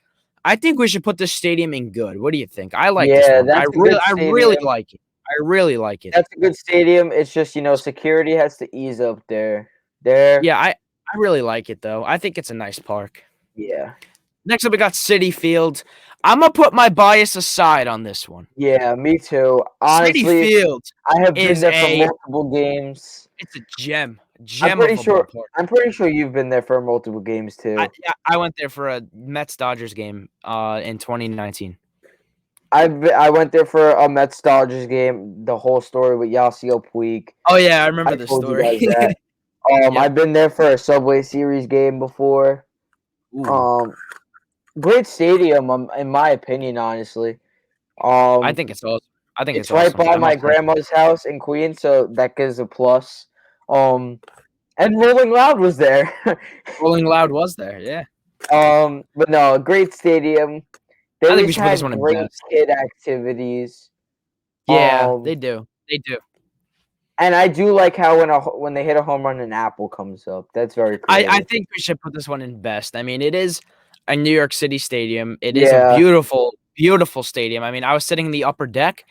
I think we should put this stadium in good. What do you think? I like this Yeah, one. that's a good I really stadium. like it. I really like it. That's a good stadium. It's just, security has to ease up there. There. Yeah, I really like it though. I think it's a nice park. Yeah. Next up, we got City Field. I'm gonna put my bias aside on this one. Yeah, me too. City Honestly, Field I have been is there for multiple games. it's a gem, I'm gem pretty of a sure ballpark. I'm pretty sure you've been there for multiple games too. I went there for a Mets Dodgers game in 2019. I went there for a Mets Dodgers game, the whole story with Yasiel Puig. Oh yeah, I I remember the told you story. guys that. Yep. I've been there for a Subway Series game before. Ooh, Great stadium, in my opinion, honestly. I think it's awesome. I think It's it's right awesome. by I my must say. grandma's house in Queens, so that gives a plus. And Rolling Loud was there. Rolling Loud was there. Yeah, But no, great stadium. They I think we always should put this had one in great best. kid activities. Yeah, Um, they do. They do. and I do like how when they hit a home run, an apple comes up. That's very I creative. think we should put this one in best. I mean, it is a New York City stadium. It is a Yeah, beautiful, beautiful stadium. I mean, I was sitting in the upper deck,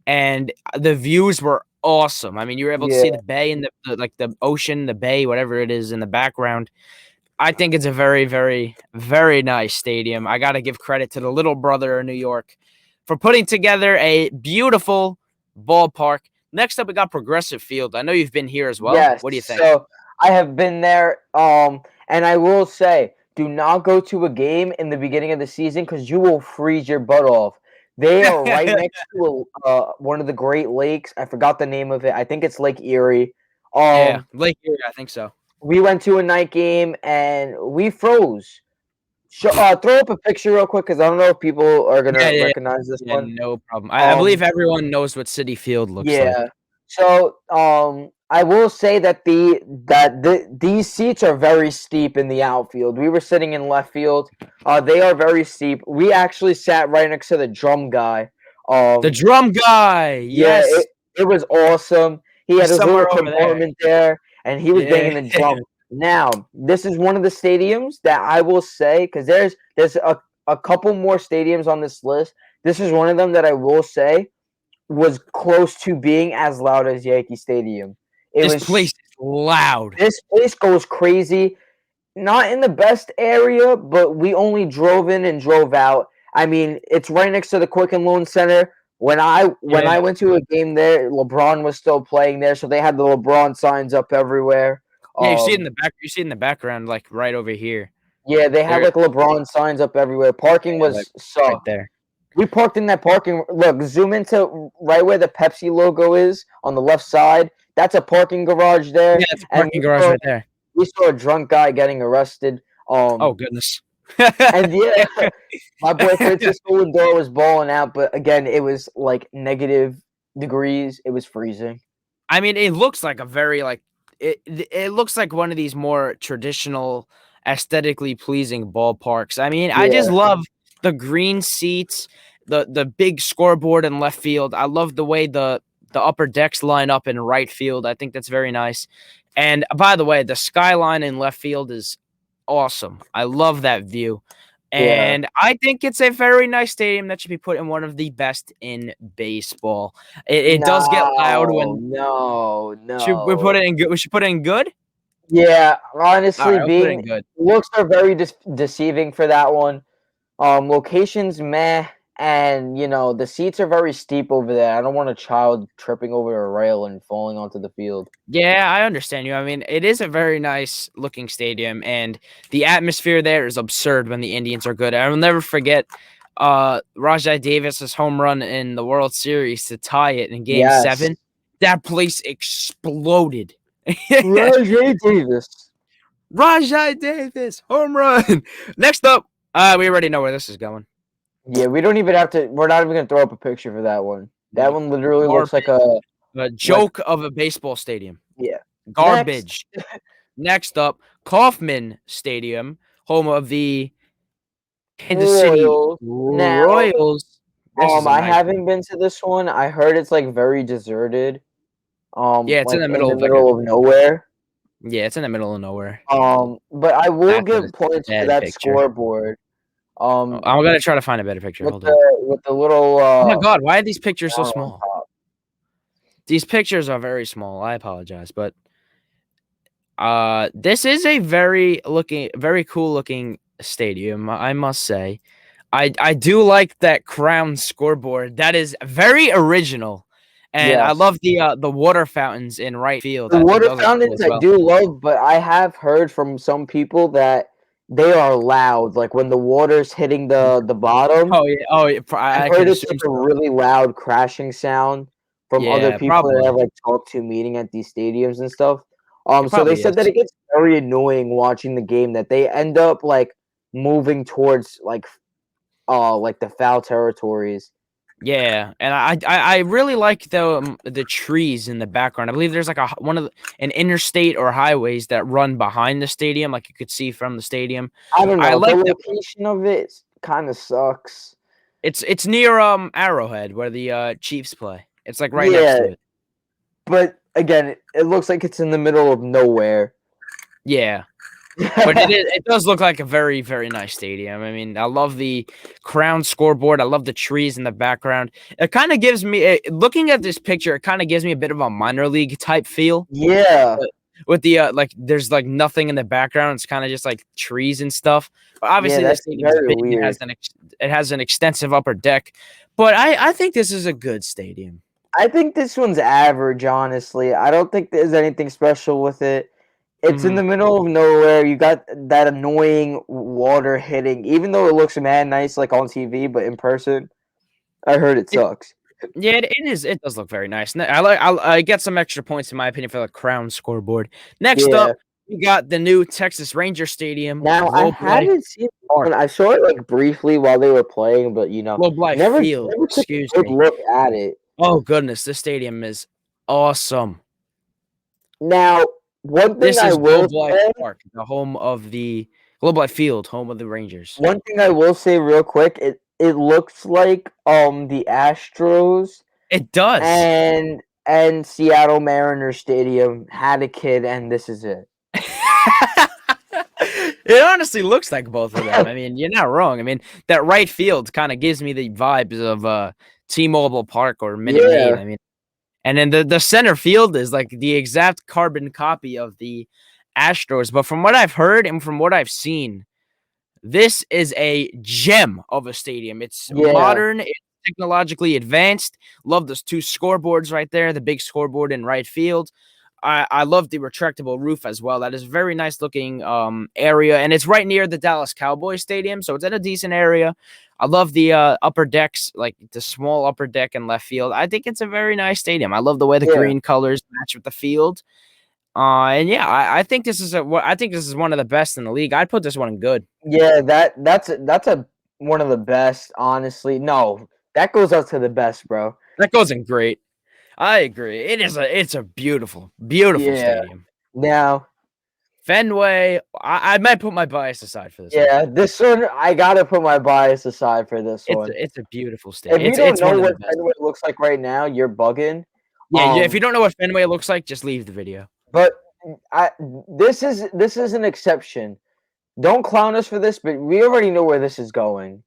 and the views were awesome. I mean, you were able to yeah, see the bay and the ocean, the bay, whatever it is in the background. I think it's a very, very, very nice stadium. I got to give credit to the little brother of New York for putting together a beautiful ballpark. Next up, we got Progressive Field. I know you've been here as well. yes. What do you think? So I have been there. And I will say, do not go to a game in the beginning of the season because you will freeze your butt off. They are right next to one of the Great Lakes. I forgot the name of it. I think it's Lake Erie. Yeah, Lake Erie, I think so. We went to a night game and we froze. Throw up a picture real quick because I don't know if people are gonna Yeah, recognize this yeah, one. no problem. I believe Um, everyone knows what City Field looks like. yeah. So, I will say that these seats are very steep in the outfield. We were sitting in left field. They are very steep. We actually sat right next to the drum guy. The Um, drum guy, yeah, yes, it was awesome. He had he's his little somewhere over there. compartment there, and he was Yeah, banging the drum. Now, this is one of the stadiums that I will say, because there's a couple more stadiums on this list. This is one of them that I will say was close to being as loud as Yankee Stadium. It this was place is loud. This place goes crazy. Not in the best area, but we only drove in and drove out. I mean, it's right next to the Quicken Loan Center. When Yeah, I went to a game there, LeBron was still playing there, so they had the LeBron signs up everywhere. yeah, you see it in the back. You see it in the background, like right over here. Yeah, they had There, like LeBron signs up everywhere. Parking yeah, like was right sucked. there. We parked in that parking. Look, zoom into right where the Pepsi logo is on the left side. That's a parking garage there, Yeah, it's a and parking garage right there. we saw a drunk guy getting arrested. Oh goodness. And yeah, my boy Francisco Lindor was balling out, but again, it was like negative degrees. It was freezing. I mean, it looks like a very like it looks like one of these more traditional, aesthetically pleasing ballparks. I mean, I just Yeah, love the green seats, the big scoreboard in left field. I love the way the upper decks line up in right field. I think that's very nice. And by the way, the skyline in left field is awesome. I love that view. yeah. And I think it's a very nice stadium that should be put in one of the best in baseball. It does get loud No, when no, should we put no. it in good? We should put it in good. Yeah, All honestly, right, I'll put it being in good. looks are very deceiving for that one. Locations meh, and the seats are very steep over there. I don't want a child tripping over a rail and falling onto the field. Yeah, I understand you. I mean, it is a very nice looking stadium, and the atmosphere there is absurd when the Indians are good. I will never forget Rajai Davis's home run in the World Series to tie it in Game Yes, 7. That place exploded. Rajay Davis. Rajai Davis home run. Next up, we already know where this is going. Yeah, we don't even have to. We're not even gonna throw up a picture for that one. That one literally looks like A joke of a baseball stadium. yeah. Garbage. Next up, Kaufman Stadium, home of the Kansas City Royals. Now, Royals. This is a I nice one. haven't been to this one. I heard it's like very deserted. Yeah, it's in Like the in middle the of like a middle of nowhere. yeah, it's in the middle of nowhere. But I will Back of give this points for bad that picture. scoreboard. I'm gonna try to find a better picture. with Hold on. the little Oh my god, why are these pictures so crown on small? top. These pictures are very small. I apologize, but this is a very cool looking stadium, I must say. I do like that crown scoreboard. That is very original. And I Yes. love the water fountains in right field. The I think water those are cool fountains as I well. do love, but I have heard from some people that they are loud. Like when the water's hitting the bottom, Oh yeah, I've I heard can it's like assume a so. really loud crashing sound from other Yeah, people that I've probably. like talked to meeting at these stadiums and stuff. It So they probably said that is. it gets very annoying watching the game that they end up like moving towards like the foul territories. Yeah, and I really like the trees in the background. I believe there's like an interstate or highways that run behind the stadium, like you could see from the stadium. I don't I know. The like that. location of it kind of sucks. It's near Arrowhead where the Chiefs play. It's like right next Yeah, to it. but again, it looks like it's in the middle of nowhere. Yeah. But it does look like a very, very nice stadium. I mean, I love the crown scoreboard. I love the trees in the background. It kind of gives me looking at this picture, it kind of gives me a bit of a minor league type feel. Yeah, But with the like there's like nothing in the background. It's kind of just like trees and stuff. But yeah, obviously the that's stadium's very big. weird. It has an extensive upper deck. But I think this is a good stadium. I think this one's average, honestly. I don't think there's anything special with it. It's in Hmm. the middle of nowhere. You got that annoying water hitting, even though it looks mad nice like on TV, but in person, I heard it sucks. Yeah, it is. It does look very nice. I get some extra points in my opinion for the crown scoreboard. Next Yeah. up, we got the new Texas Ranger Stadium, Now I Globe Life haven't seen Park, one. I saw it like briefly while they were playing, but Globe Life Field. never took Excuse a good me. look at it. Oh goodness, this stadium is awesome. Now, one thing This I is will Globe Life say, Park, the home of the Globe Life Field, home of the Rangers. one thing I will say real quick, it looks like the Astros It does. and Seattle Mariners Stadium had a kid, and this is it. It honestly looks like both of them. I mean, you're not wrong. I mean, that right field kind of gives me the vibes of T-Mobile Park or Minute Maid. Yeah, I mean, and then the center field is like the exact carbon copy of the Astros. But from what I've heard and from what I've seen, this is a gem of a stadium. It's yeah, modern, it's technologically advanced. Love those two scoreboards right there, the big scoreboard in right field. I love the retractable roof as well. That is a very nice looking area, and it's right near the Dallas Cowboys Stadium, so it's in a decent area. I love the upper decks, like the small upper deck in left field. I think it's a very nice stadium. I love the way the yeah, green colors match with the field. And yeah, I think this is I think this is one of the best in the league. I'd put this one in good. yeah. That's a one of the best, honestly. No, that goes up to the best, bro. That goes in great. I agree. It's a beautiful, beautiful Yeah. stadium. Now, Fenway. I might put my bias aside for this one. yeah, this one I gotta put my bias aside for this one. It's a beautiful If stadium. you don't It's know one of the what best. Fenway looks like right now, you're bugging. Yeah, yeah. If you Um, don't know what Fenway looks like, just leave the video. but I this is an exception. Don't clown us for this, but we already know where this is going.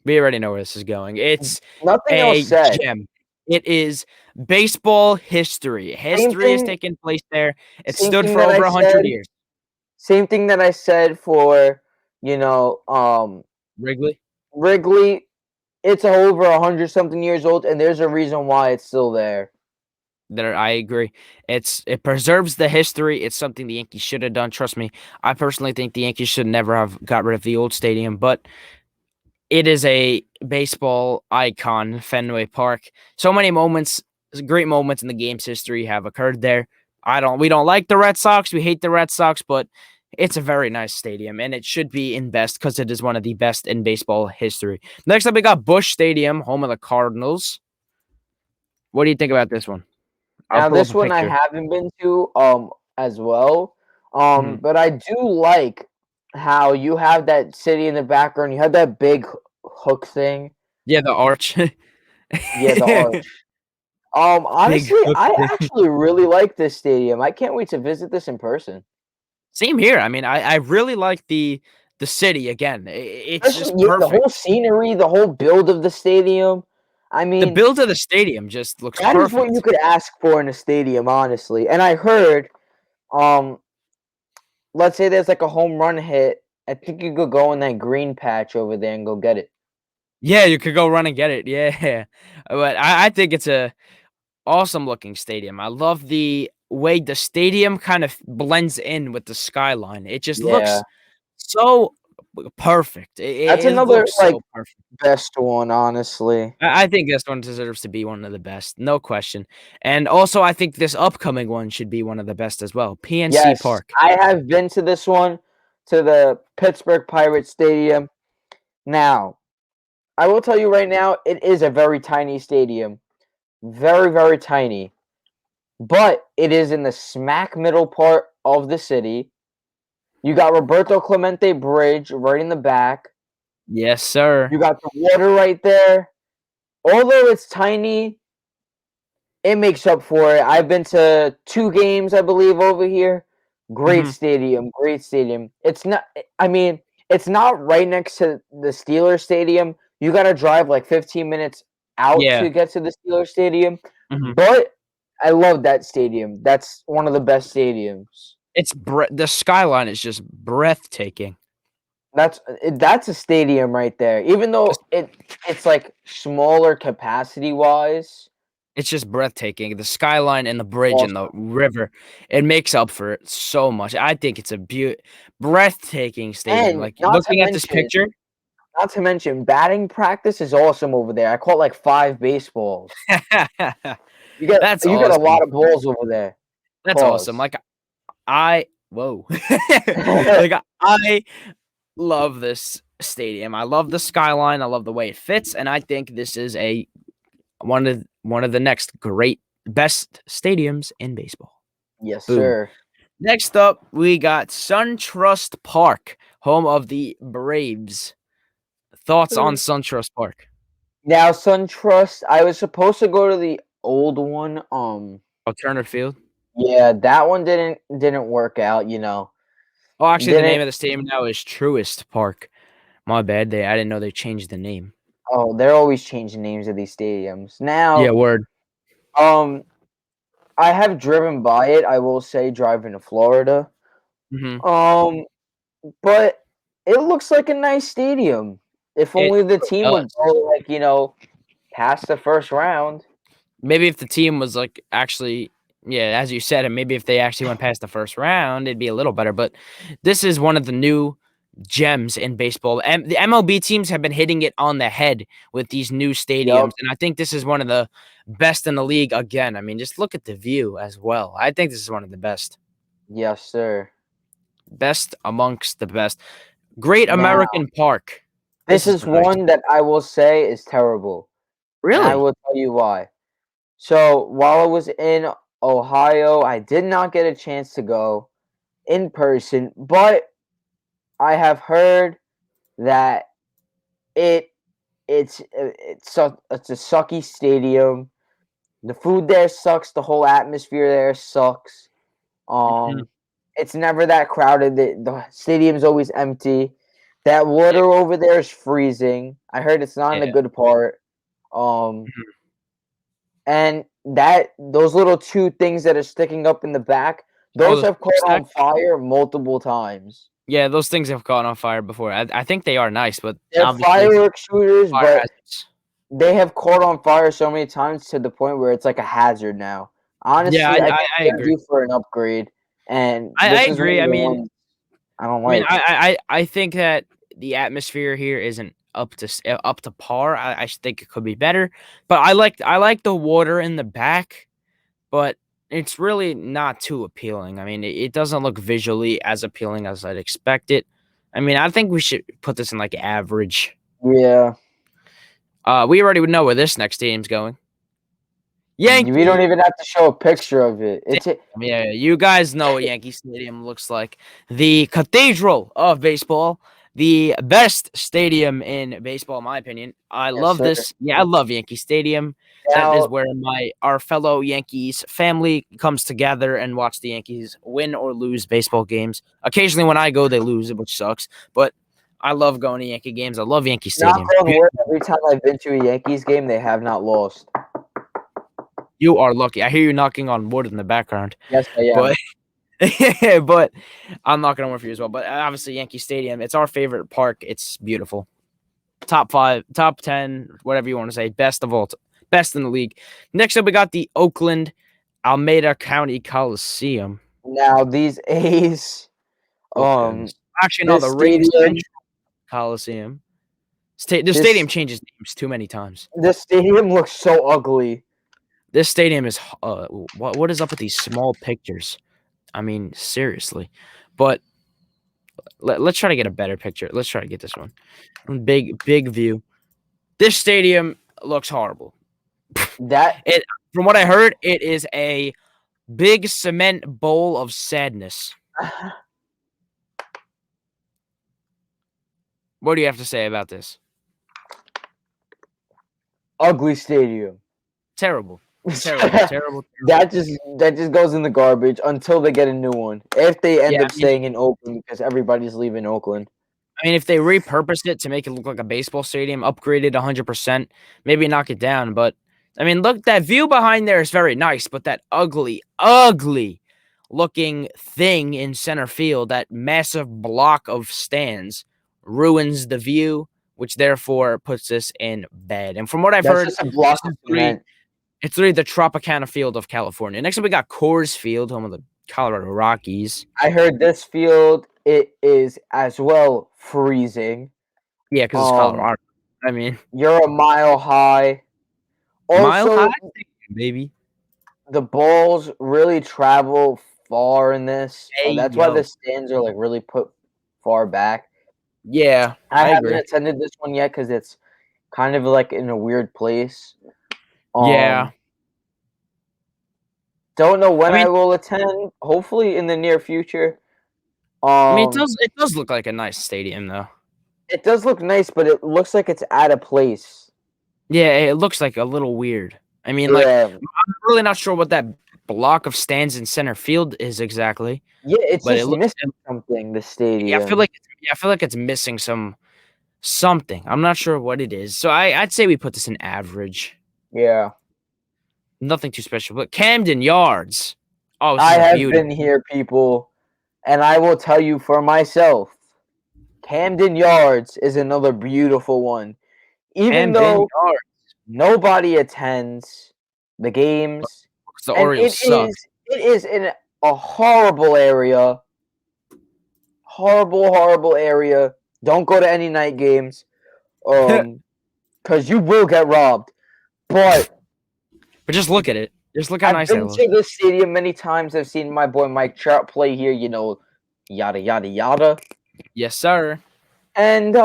We already know where this is going. It's Nothing else a said. gem. It is baseball history. Same History has thing. taken place there. It Same stood thing for that I over 100 said. years. Same thing that I said for Wrigley. Wrigley. It's over 100 something years old, and there's a reason why it's still there. There, I agree. It preserves the history. It's something the Yankees should have done. Trust me. I personally think the Yankees should never have got rid of the old stadium, but it is a baseball icon, Fenway Park. So many moments, great moments in the game's history have occurred there. We don't like the Red Sox. We hate the Red Sox, but it's a very nice stadium, and it should be in best because it is one of the best in baseball history. Next up, we got Busch Stadium, home of the Cardinals. What do you think about this one? I'll Now, pull up this a one I picture. haven't been to as well. Mhm. But I do like how you have that city in the background. You have that big hook thing. Yeah, the arch. Yeah, the arch. Big Honestly, hook I thing. actually really like this stadium. I can't wait to visit this in person. Same here. I mean, I really like the city again. It's just Especially, yeah, the perfect. whole scenery, the whole build of the stadium. I The mean, build of the stadium just looks that is what you perfect. could ask for in a stadium, honestly. And I heard, um, let's say there's like a home run hit. I think you could go in that green patch over there and go get it. Yeah, you could go run and get it. Yeah, but I think it's a awesome looking stadium. I love the way the stadium kind of blends in with the skyline. It just Yeah, looks so perfect. that's It another looks like so perfect. best one, honestly. I think this one deserves to be one of the best, no question. And also, I think this upcoming one should be one of the best as well. PNC Yes, Park. I have been to this one, to the Pittsburgh Pirates Stadium. Now, I will tell you right now, it is a very tiny stadium. Very, very tiny. But it is in the smack middle part of the city. You got Roberto Clemente Bridge right in the back. Yes, sir. You got the water right there. Although it's tiny, it makes up for it. I've been to 2 games, I believe, over here. Great Mhm. stadium, great stadium. It's not I mean, it's not right next to the Steelers stadium. You gotta drive like 15 minutes out Yeah. to get to the Steelers stadium. Mhm. But I love that stadium. That's one of the best stadiums. The skyline is just breathtaking. That's a stadium right there. Even though it's like smaller capacity wise, It's just breathtaking. The skyline and the bridge and the awesome. river, it makes up for it so much. I think it's a breathtaking stadium. And Like, looking at this picture. not to mention batting practice is awesome over there. I caught like 5 baseballs. That's You get a awesome. lot of balls over there. That's awesome. Pause. Like, I whoa. Like, I love this stadium. I love the skyline, I love the way it fits, and I think this is one of the next great best stadiums in baseball. Yes, Boom. sir. Next up, we got Suntrust Park, home of the Braves. Thoughts on Suntrust Park? Now, SunTrust, I was supposed to go to the old one. Alternative field? Yeah, that one didn't work out. Oh, actually, the Didn't. name of the stadium now is Truist Park. My bad. I didn't know they changed the name. Oh, they're always changing names of these stadiums. Yeah, Now, word. um, I have driven by it. I will say, driving to Florida. Mhm. Um, but it looks like a nice stadium. If It only the really team would does. go like past the first round. Maybe if the team was like actually, yeah, as you said, and maybe if they actually went past the first round, it'd be a little better. But this is one of the new gems in baseball. And the MLB teams have been hitting it on the head with these new stadiums. Yup. And I think this is one of the best in the league again. I mean, just look at the view as well. I think this is one of the best. Yes, sir. Best amongst the best. Great Now, American Park. This this is is nice. one that I will say is terrible, and I Really? will tell you why. So while I was in Ohio, I did not get a chance to go in person, but I have heard that it it's a sucky stadium. The food there sucks. The whole atmosphere there sucks. Mhm. It's never that crowded. The stadium's always empty. That Yeah. water over there is freezing. I heard it's not in the Yeah. good part. Um, Mhm. and those little 2 things that are sticking up in the back, Oh, those the have caught smokestack? on fire multiple times. Yeah, those things have caught on fire before. I think they are nice, but They're obviously firework shooters, fire but hazards. they have caught on fire so many times to the point where it's like a hazard now. Yeah, Honestly, I think I they're agree. due for an upgrade, and I this is one agree. of the ones I don't I mean, like. I think that the atmosphere here isn't up to par. I think it could be better, but I like the water in the back, but it's really not too appealing. I mean, it doesn't look visually as appealing as I'd expect it. I mean, I think we should put this in like average. Yeah. We already would know where this next team's going. We Yankee don't even have to show a picture of it. It's Stadium. Yeah, you guys know what Yankee Stadium looks like. The cathedral of baseball, the best stadium in baseball, in my opinion. I yes, love sir. this. Yeah, I love Yankee Stadium. That is Now, where our fellow Yankees family comes together and watch the Yankees win or lose baseball games. Occasionally, when I go, they lose, which sucks. But I love going to Yankee games. I love Yankee Knock Stadium. on wood, every time I've been to a Yankees game, they have not lost. You are lucky. I hear you knocking on wood in the background. Yes, I am. But but I'm knocking on wood for you as well. But obviously, Yankee Stadium, it's our favorite park. It's beautiful. Top 5, top 10, whatever you want to say. Best of all, best in the league. Next up, we got the Oakland Alameda County Coliseum. Now these A's, Actually, no, this the Ring stadium, Central Coliseum. The stadium changes names too many times. This stadium looks so ugly. This stadium is what is up with these small pictures? I mean, seriously. But let's try to get a better picture. Let's try to get this one. Big view. This stadium looks horrible. From what I heard, it is a big cement bowl of sadness. What do you have to say about this? Ugly stadium. Terrible. Terrible. That just goes in the garbage until they get a new one. If they end up staying in Oakland because everybody's leaving Oakland. I mean, if they repurposed it to make it look like a baseball stadium, upgraded 100%, maybe knock it down. But I mean, look, that view behind there is very nice, but that ugly looking thing in center field, that massive block of stands, ruins the view, which therefore puts this in bed. And from what I've heard, it's really the Tropicana Field of California. Next up, we got Coors Field, home of the Colorado Rockies. I heard this field, it is as well freezing. Yeah, because it's Colorado. I mean, you're a mile high. Also, baby. The balls really travel far in this. That's why the stands are like really put far back. Yeah, I haven't attended this one yet because it's kind of like in a weird place. Yeah. Don't know when I will attend. Hopefully in the near future. I mean, it does look like a nice stadium though. It does look nice, but it looks like it's out of place. Yeah, it looks like a little weird. I mean, like I'm really not sure what that block of stands in center field is exactly. Yeah, it's just missing something. The stadium. Yeah, I feel like it's missing something. I'm not sure what it is. So I'd say we put this in average. Yeah. Nothing too special, but Camden Yards. Oh, I have been here, people, and I will tell you for myself, Camden Yards is another beautiful one. Even though nobody attends the games, the Orioles suck. It is in a horrible area. Horrible area. Don't go to any night games, because you will get robbed. But just look at it. Just look how nice it looks. I've been to the stadium many times. I've seen my boy Mike Trout play here. You know, yada yada yada. Yes, sir. And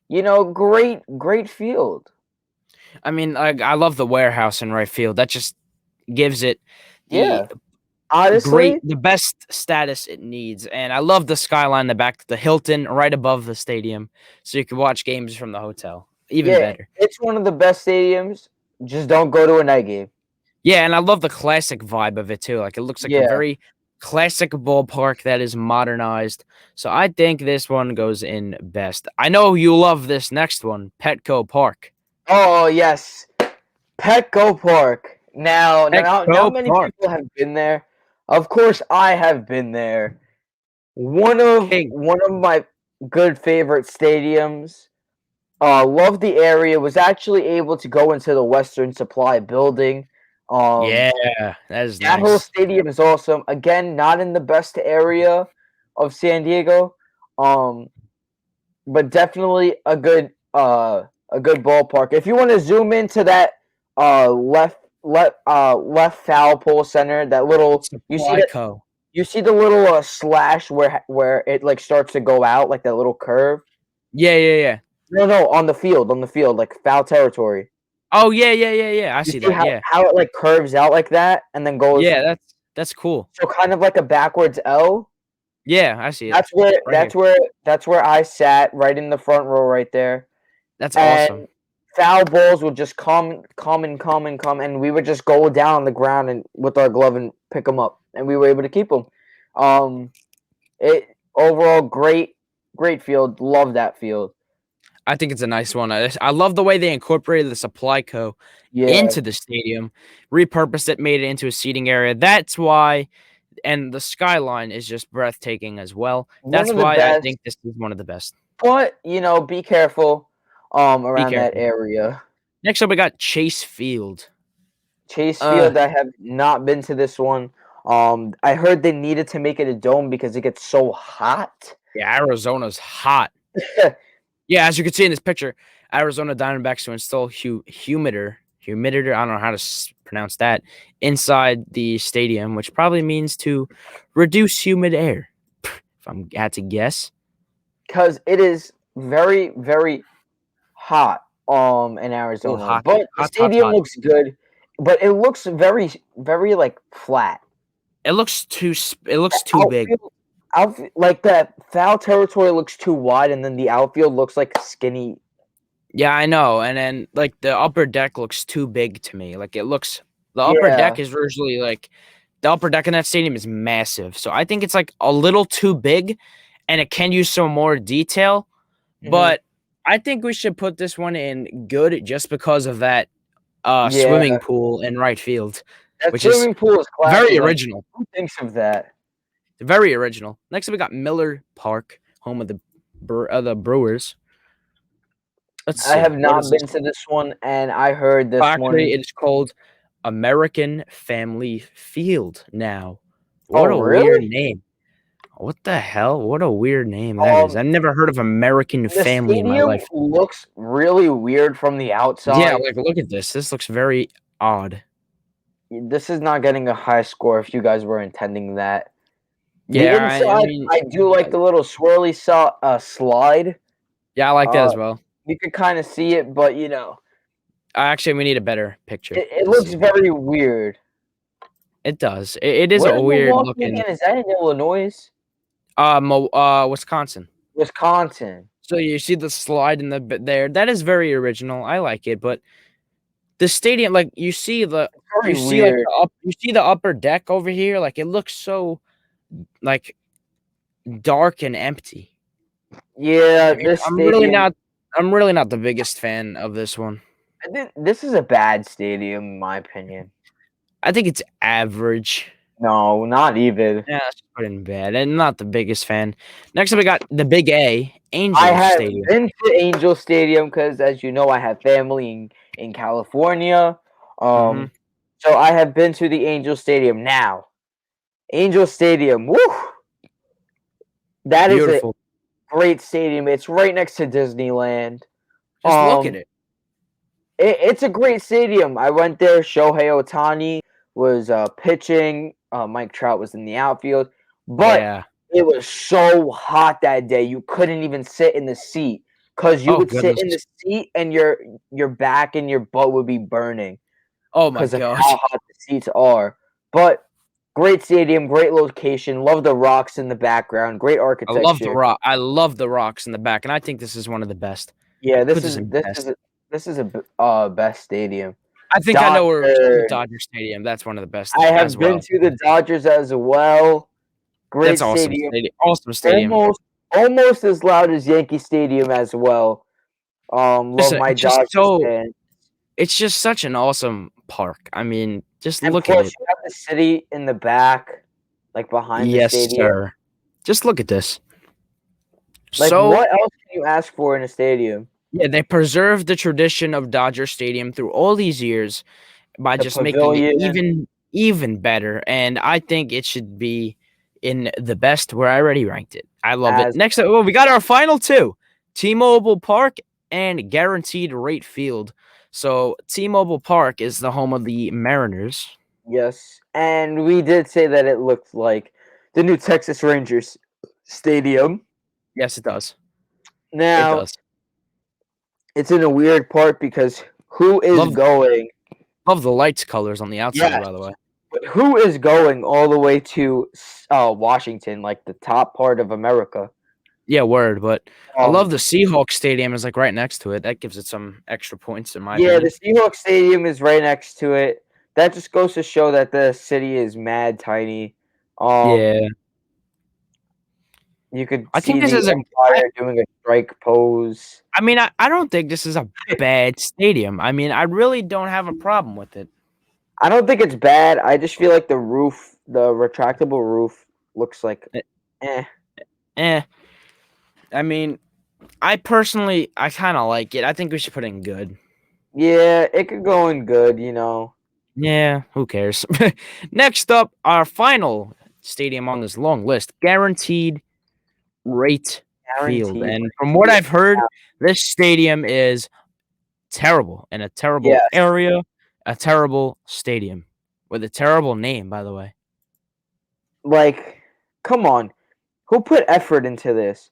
you know, great field. I mean, I love the warehouse in right field. That just gives it honestly the best status it needs. And I love the skyline in the back, the Hilton right above the stadium, so you can watch games from the hotel. Even better. It's one of the best stadiums. Just don't go to a night game. Yeah, and I love the classic vibe of it too. Like it looks like a very classic ballpark that is modernized. So I think this one goes in best. I know you love this next one, Petco Park. Oh yes, Petco Park. Now many people have been there. Of course, I have been there. One of my good favorite stadiums. Love the area. Was actually able to go into the Western Supply building. That is nice. That whole stadium is awesome. Again, not in the best area of San Diego, but definitely a good ballpark. If you want to zoom into that left foul pole center, that little you see the little slash where it like starts to go out, like that little curve. Yeah. No, on the field, like foul territory. Oh yeah. I see that. How it like curves out like that and then goes. Yeah, that's cool. So kind of like a backwards L. Yeah, I see it. That's where I sat, right in the front row, right there. That's awesome. Foul balls would just come, and we would just go down on the ground and with our glove and pick them up, and we were able to keep them. It overall great Great field. Love that field. I think it's a nice one. I love the way they incorporated the Supply Co. Yeah. into the stadium, repurposed it, made it into a seating area. That's why, and the skyline is just breathtaking as well. That's One of the why I best. think this is one of the best. But be careful Be around that careful. area. Next up, we got Chase Field. Chase Field, I have not been to this one. I heard they needed to make it a dome because it gets so hot. Yeah, Arizona's hot. Yeah, as you can see in this picture, Arizona Diamondbacks to install humiditor. I don't know how to pronounce that, inside the stadium, which probably means to reduce humid air, if I had to guess. Because it is very, very hot in Arizona. Hot, but the stadium looks good, but it looks very, very like flat. It looks too big. Like that foul territory looks too wide, and then the outfield looks like skinny. Yeah, I know. And then like the upper deck looks too big to me. Like the upper deck is usually like the upper deck in that stadium is massive. So I think it's like a little too big, and it can use some more detail. Mhm. But I think we should put this one in good just because of that swimming pool in right field. That swimming pool is classic. Very original. Who thinks of that? Very original. Next up, we got Miller Park, home of the Brewers. Let's see. I have not been to this one, and I heard this one. Actually, it is called American Family Field now. What a weird name. What the hell? What a weird name that is. I've never heard of American Family in my life. Looks really weird from the outside. Yeah, like look at this. This looks very odd. This is not getting a high score if you guys were intending that. Yeah, the inside, I do like the little swirly slide. Yeah, I like that as well. You could kind of see it, but actually, we need a better picture. It looks very weird. It does. It is a weird looking. Is that in Illinois? Wisconsin. Wisconsin. So you see the slide in there. That is very original. I like it, but the stadium, like you see the upper deck over here, like it looks so like dark and empty. Yeah, I'm really not the biggest fan of this one. This is a bad stadium, in my opinion. I think it's average. No, not even. Yeah, that's pretty bad. And not the biggest fan. Next up, we got the Big A, Angel Stadium. I have been to Angel Stadium because, as you know, I have family in California. So I have been to the Angel Stadium. Now, Angel Stadium, woo! That beautiful. Is a great stadium. It's right next to Disneyland. Just look at it. It's a great stadium. I went there. Shohei Ohtani was pitching. Mike Trout was in the outfield. But it was so hot that day. You couldn't even sit in the seat because you would sit in the seat and your back and your butt would be burning. Oh, my gosh. Because of how hot the seats are. But great stadium, great location. Love the rocks in the background. Great architecture. I love the rocks in the back, and I think this is one of the best. Yeah, this is a best stadium. I think I know where Dodger Stadium. That's one of the best. I have been to the Dodgers as well. Great stadium. Awesome stadium. Almost as loud as Yankee Stadium as well. Love my Dodgers fans. It's just such an awesome park. I mean, just look at it. You have the city in the back, like behind the stadium. Yes, sir. Just look at this. Like, what else can you ask for in a stadium? Yeah, they preserved the tradition of Dodger Stadium through all these years by just making it even better. And I think it should be in the best where I already ranked it. I love it. Next up, we got our final two, T-Mobile Park and Guaranteed Rate Field. So T-Mobile Park is the home of the Mariners. Yes, and we did say that it looked like the new Texas Rangers Stadium. Yes, it does. Now, it's in a weird part because who is going? Love the lights colors on the outside, by the way. But who is going all the way to Washington, like the top part of America? Yeah, word. But I love the Seahawks Stadium is like right next to it. That gives it some extra points in my opinion. The Seahawks Stadium is right next to it. That just goes to show that the city is mad tiny. You could I think see this the is a. umpire doing a strike pose. I mean, I don't think this is a bad stadium. I mean, I really don't have a problem with it. I don't think it's bad. I just feel like the roof, the retractable roof, looks like eh. Eh. I mean, I kind of like it. I think we should put in good. Yeah, it could go in good, you know. Yeah, who cares? Next up, our final stadium on this long list, guaranteed rate field. Guaranteed. And from what I've heard, this stadium is terrible in a terrible Yes. area, a terrible stadium with a terrible name, by the way. Like, come on. Who put effort into this?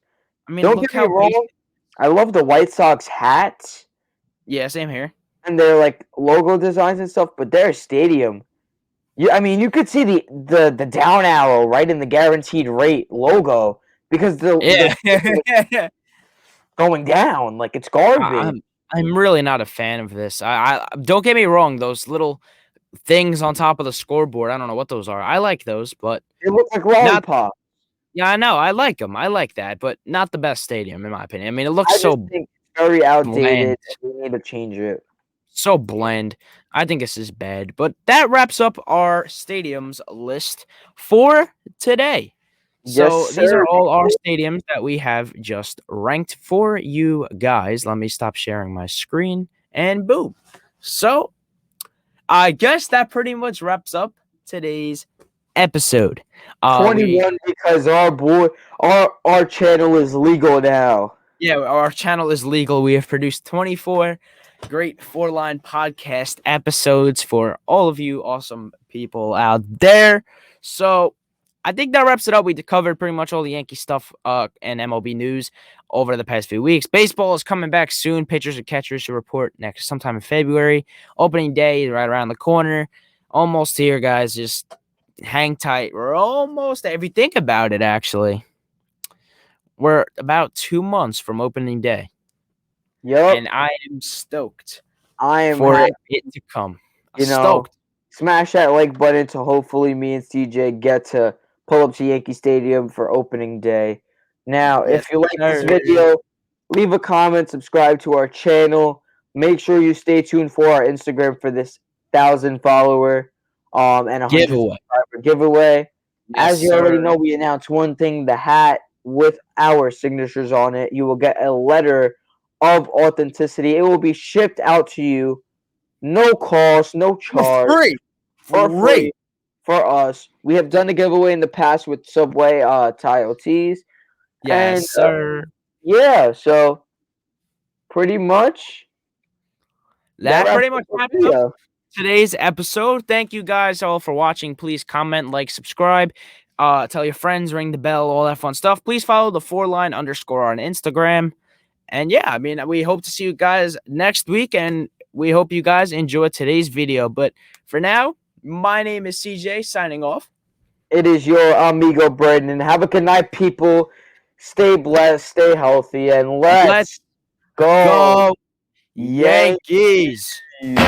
I mean, Don't look get me how wrong. I love the White Sox hats yeah, same here. and their like logo designs and stuff, but their stadium. I mean, you could see the down arrow right in the guaranteed rate logo because the Yeah. going down like it's garbage. I'm really not a fan of this. I don't get me wrong, those little things on top of the scoreboard, I don't know what those are. I like those, but It looks like not lollipop. yeah, I know. I like them. I like that, but not the best stadium in my opinion. I mean, it I looks just so think it's very outdated. bland. And we need to change it. So bland. I think this is bad. But that wraps up our stadiums list for today. So Yes, these are sir. all our stadiums that we have just ranked for you guys. Let me stop sharing my screen and boom. So I guess that pretty much wraps up today's episode. 21 because our channel is legal now. Yeah, our channel is legal. We have produced 24 great 4-line podcast episodes for all of you awesome people out there. So I think that wraps it up. We covered pretty much all the Yankee stuff and MLB news over the past few weeks. Baseball is coming back soon. Pitchers and catchers should report next sometime in February. Opening day is right around the corner. Almost here, guys. Just hang tight. We're almost, if you think about it, actually, we're about 2 months from opening day. Yep. And I am stoked I am for happy, it to come. you know, Stoked. smash that like button to hopefully me and CJ get to pull up to Yankee Stadium for opening day. Now, Yes, if you like this sir. video, leave a comment, subscribe to our channel. Make sure you stay tuned for our Instagram for this 1,000 follower and 100 Giveaway. subscriber giveaway. Yes, As you already sir. know, we announced one thing, the hat with our signatures on it. You will get a letter of authenticity. It will be shipped out to you. No cost, no charge. For free for us. We have done a giveaway in the past with Subway tile tees. Yes, And, sir. yeah, so pretty much That pretty much wraps wraps up up today's episode. Thank you guys all for watching. Please comment, like, subscribe. Tell your friends, ring the bell, all that fun stuff. Please follow the 4line _ on Instagram. And yeah, I mean, we hope to see you guys next week, and we hope you guys enjoyed today's video. But for now, my name is CJ, signing off. It is your amigo Braden. Have a good night, people. Stay blessed, stay healthy, and let's go Yankees. Yankees.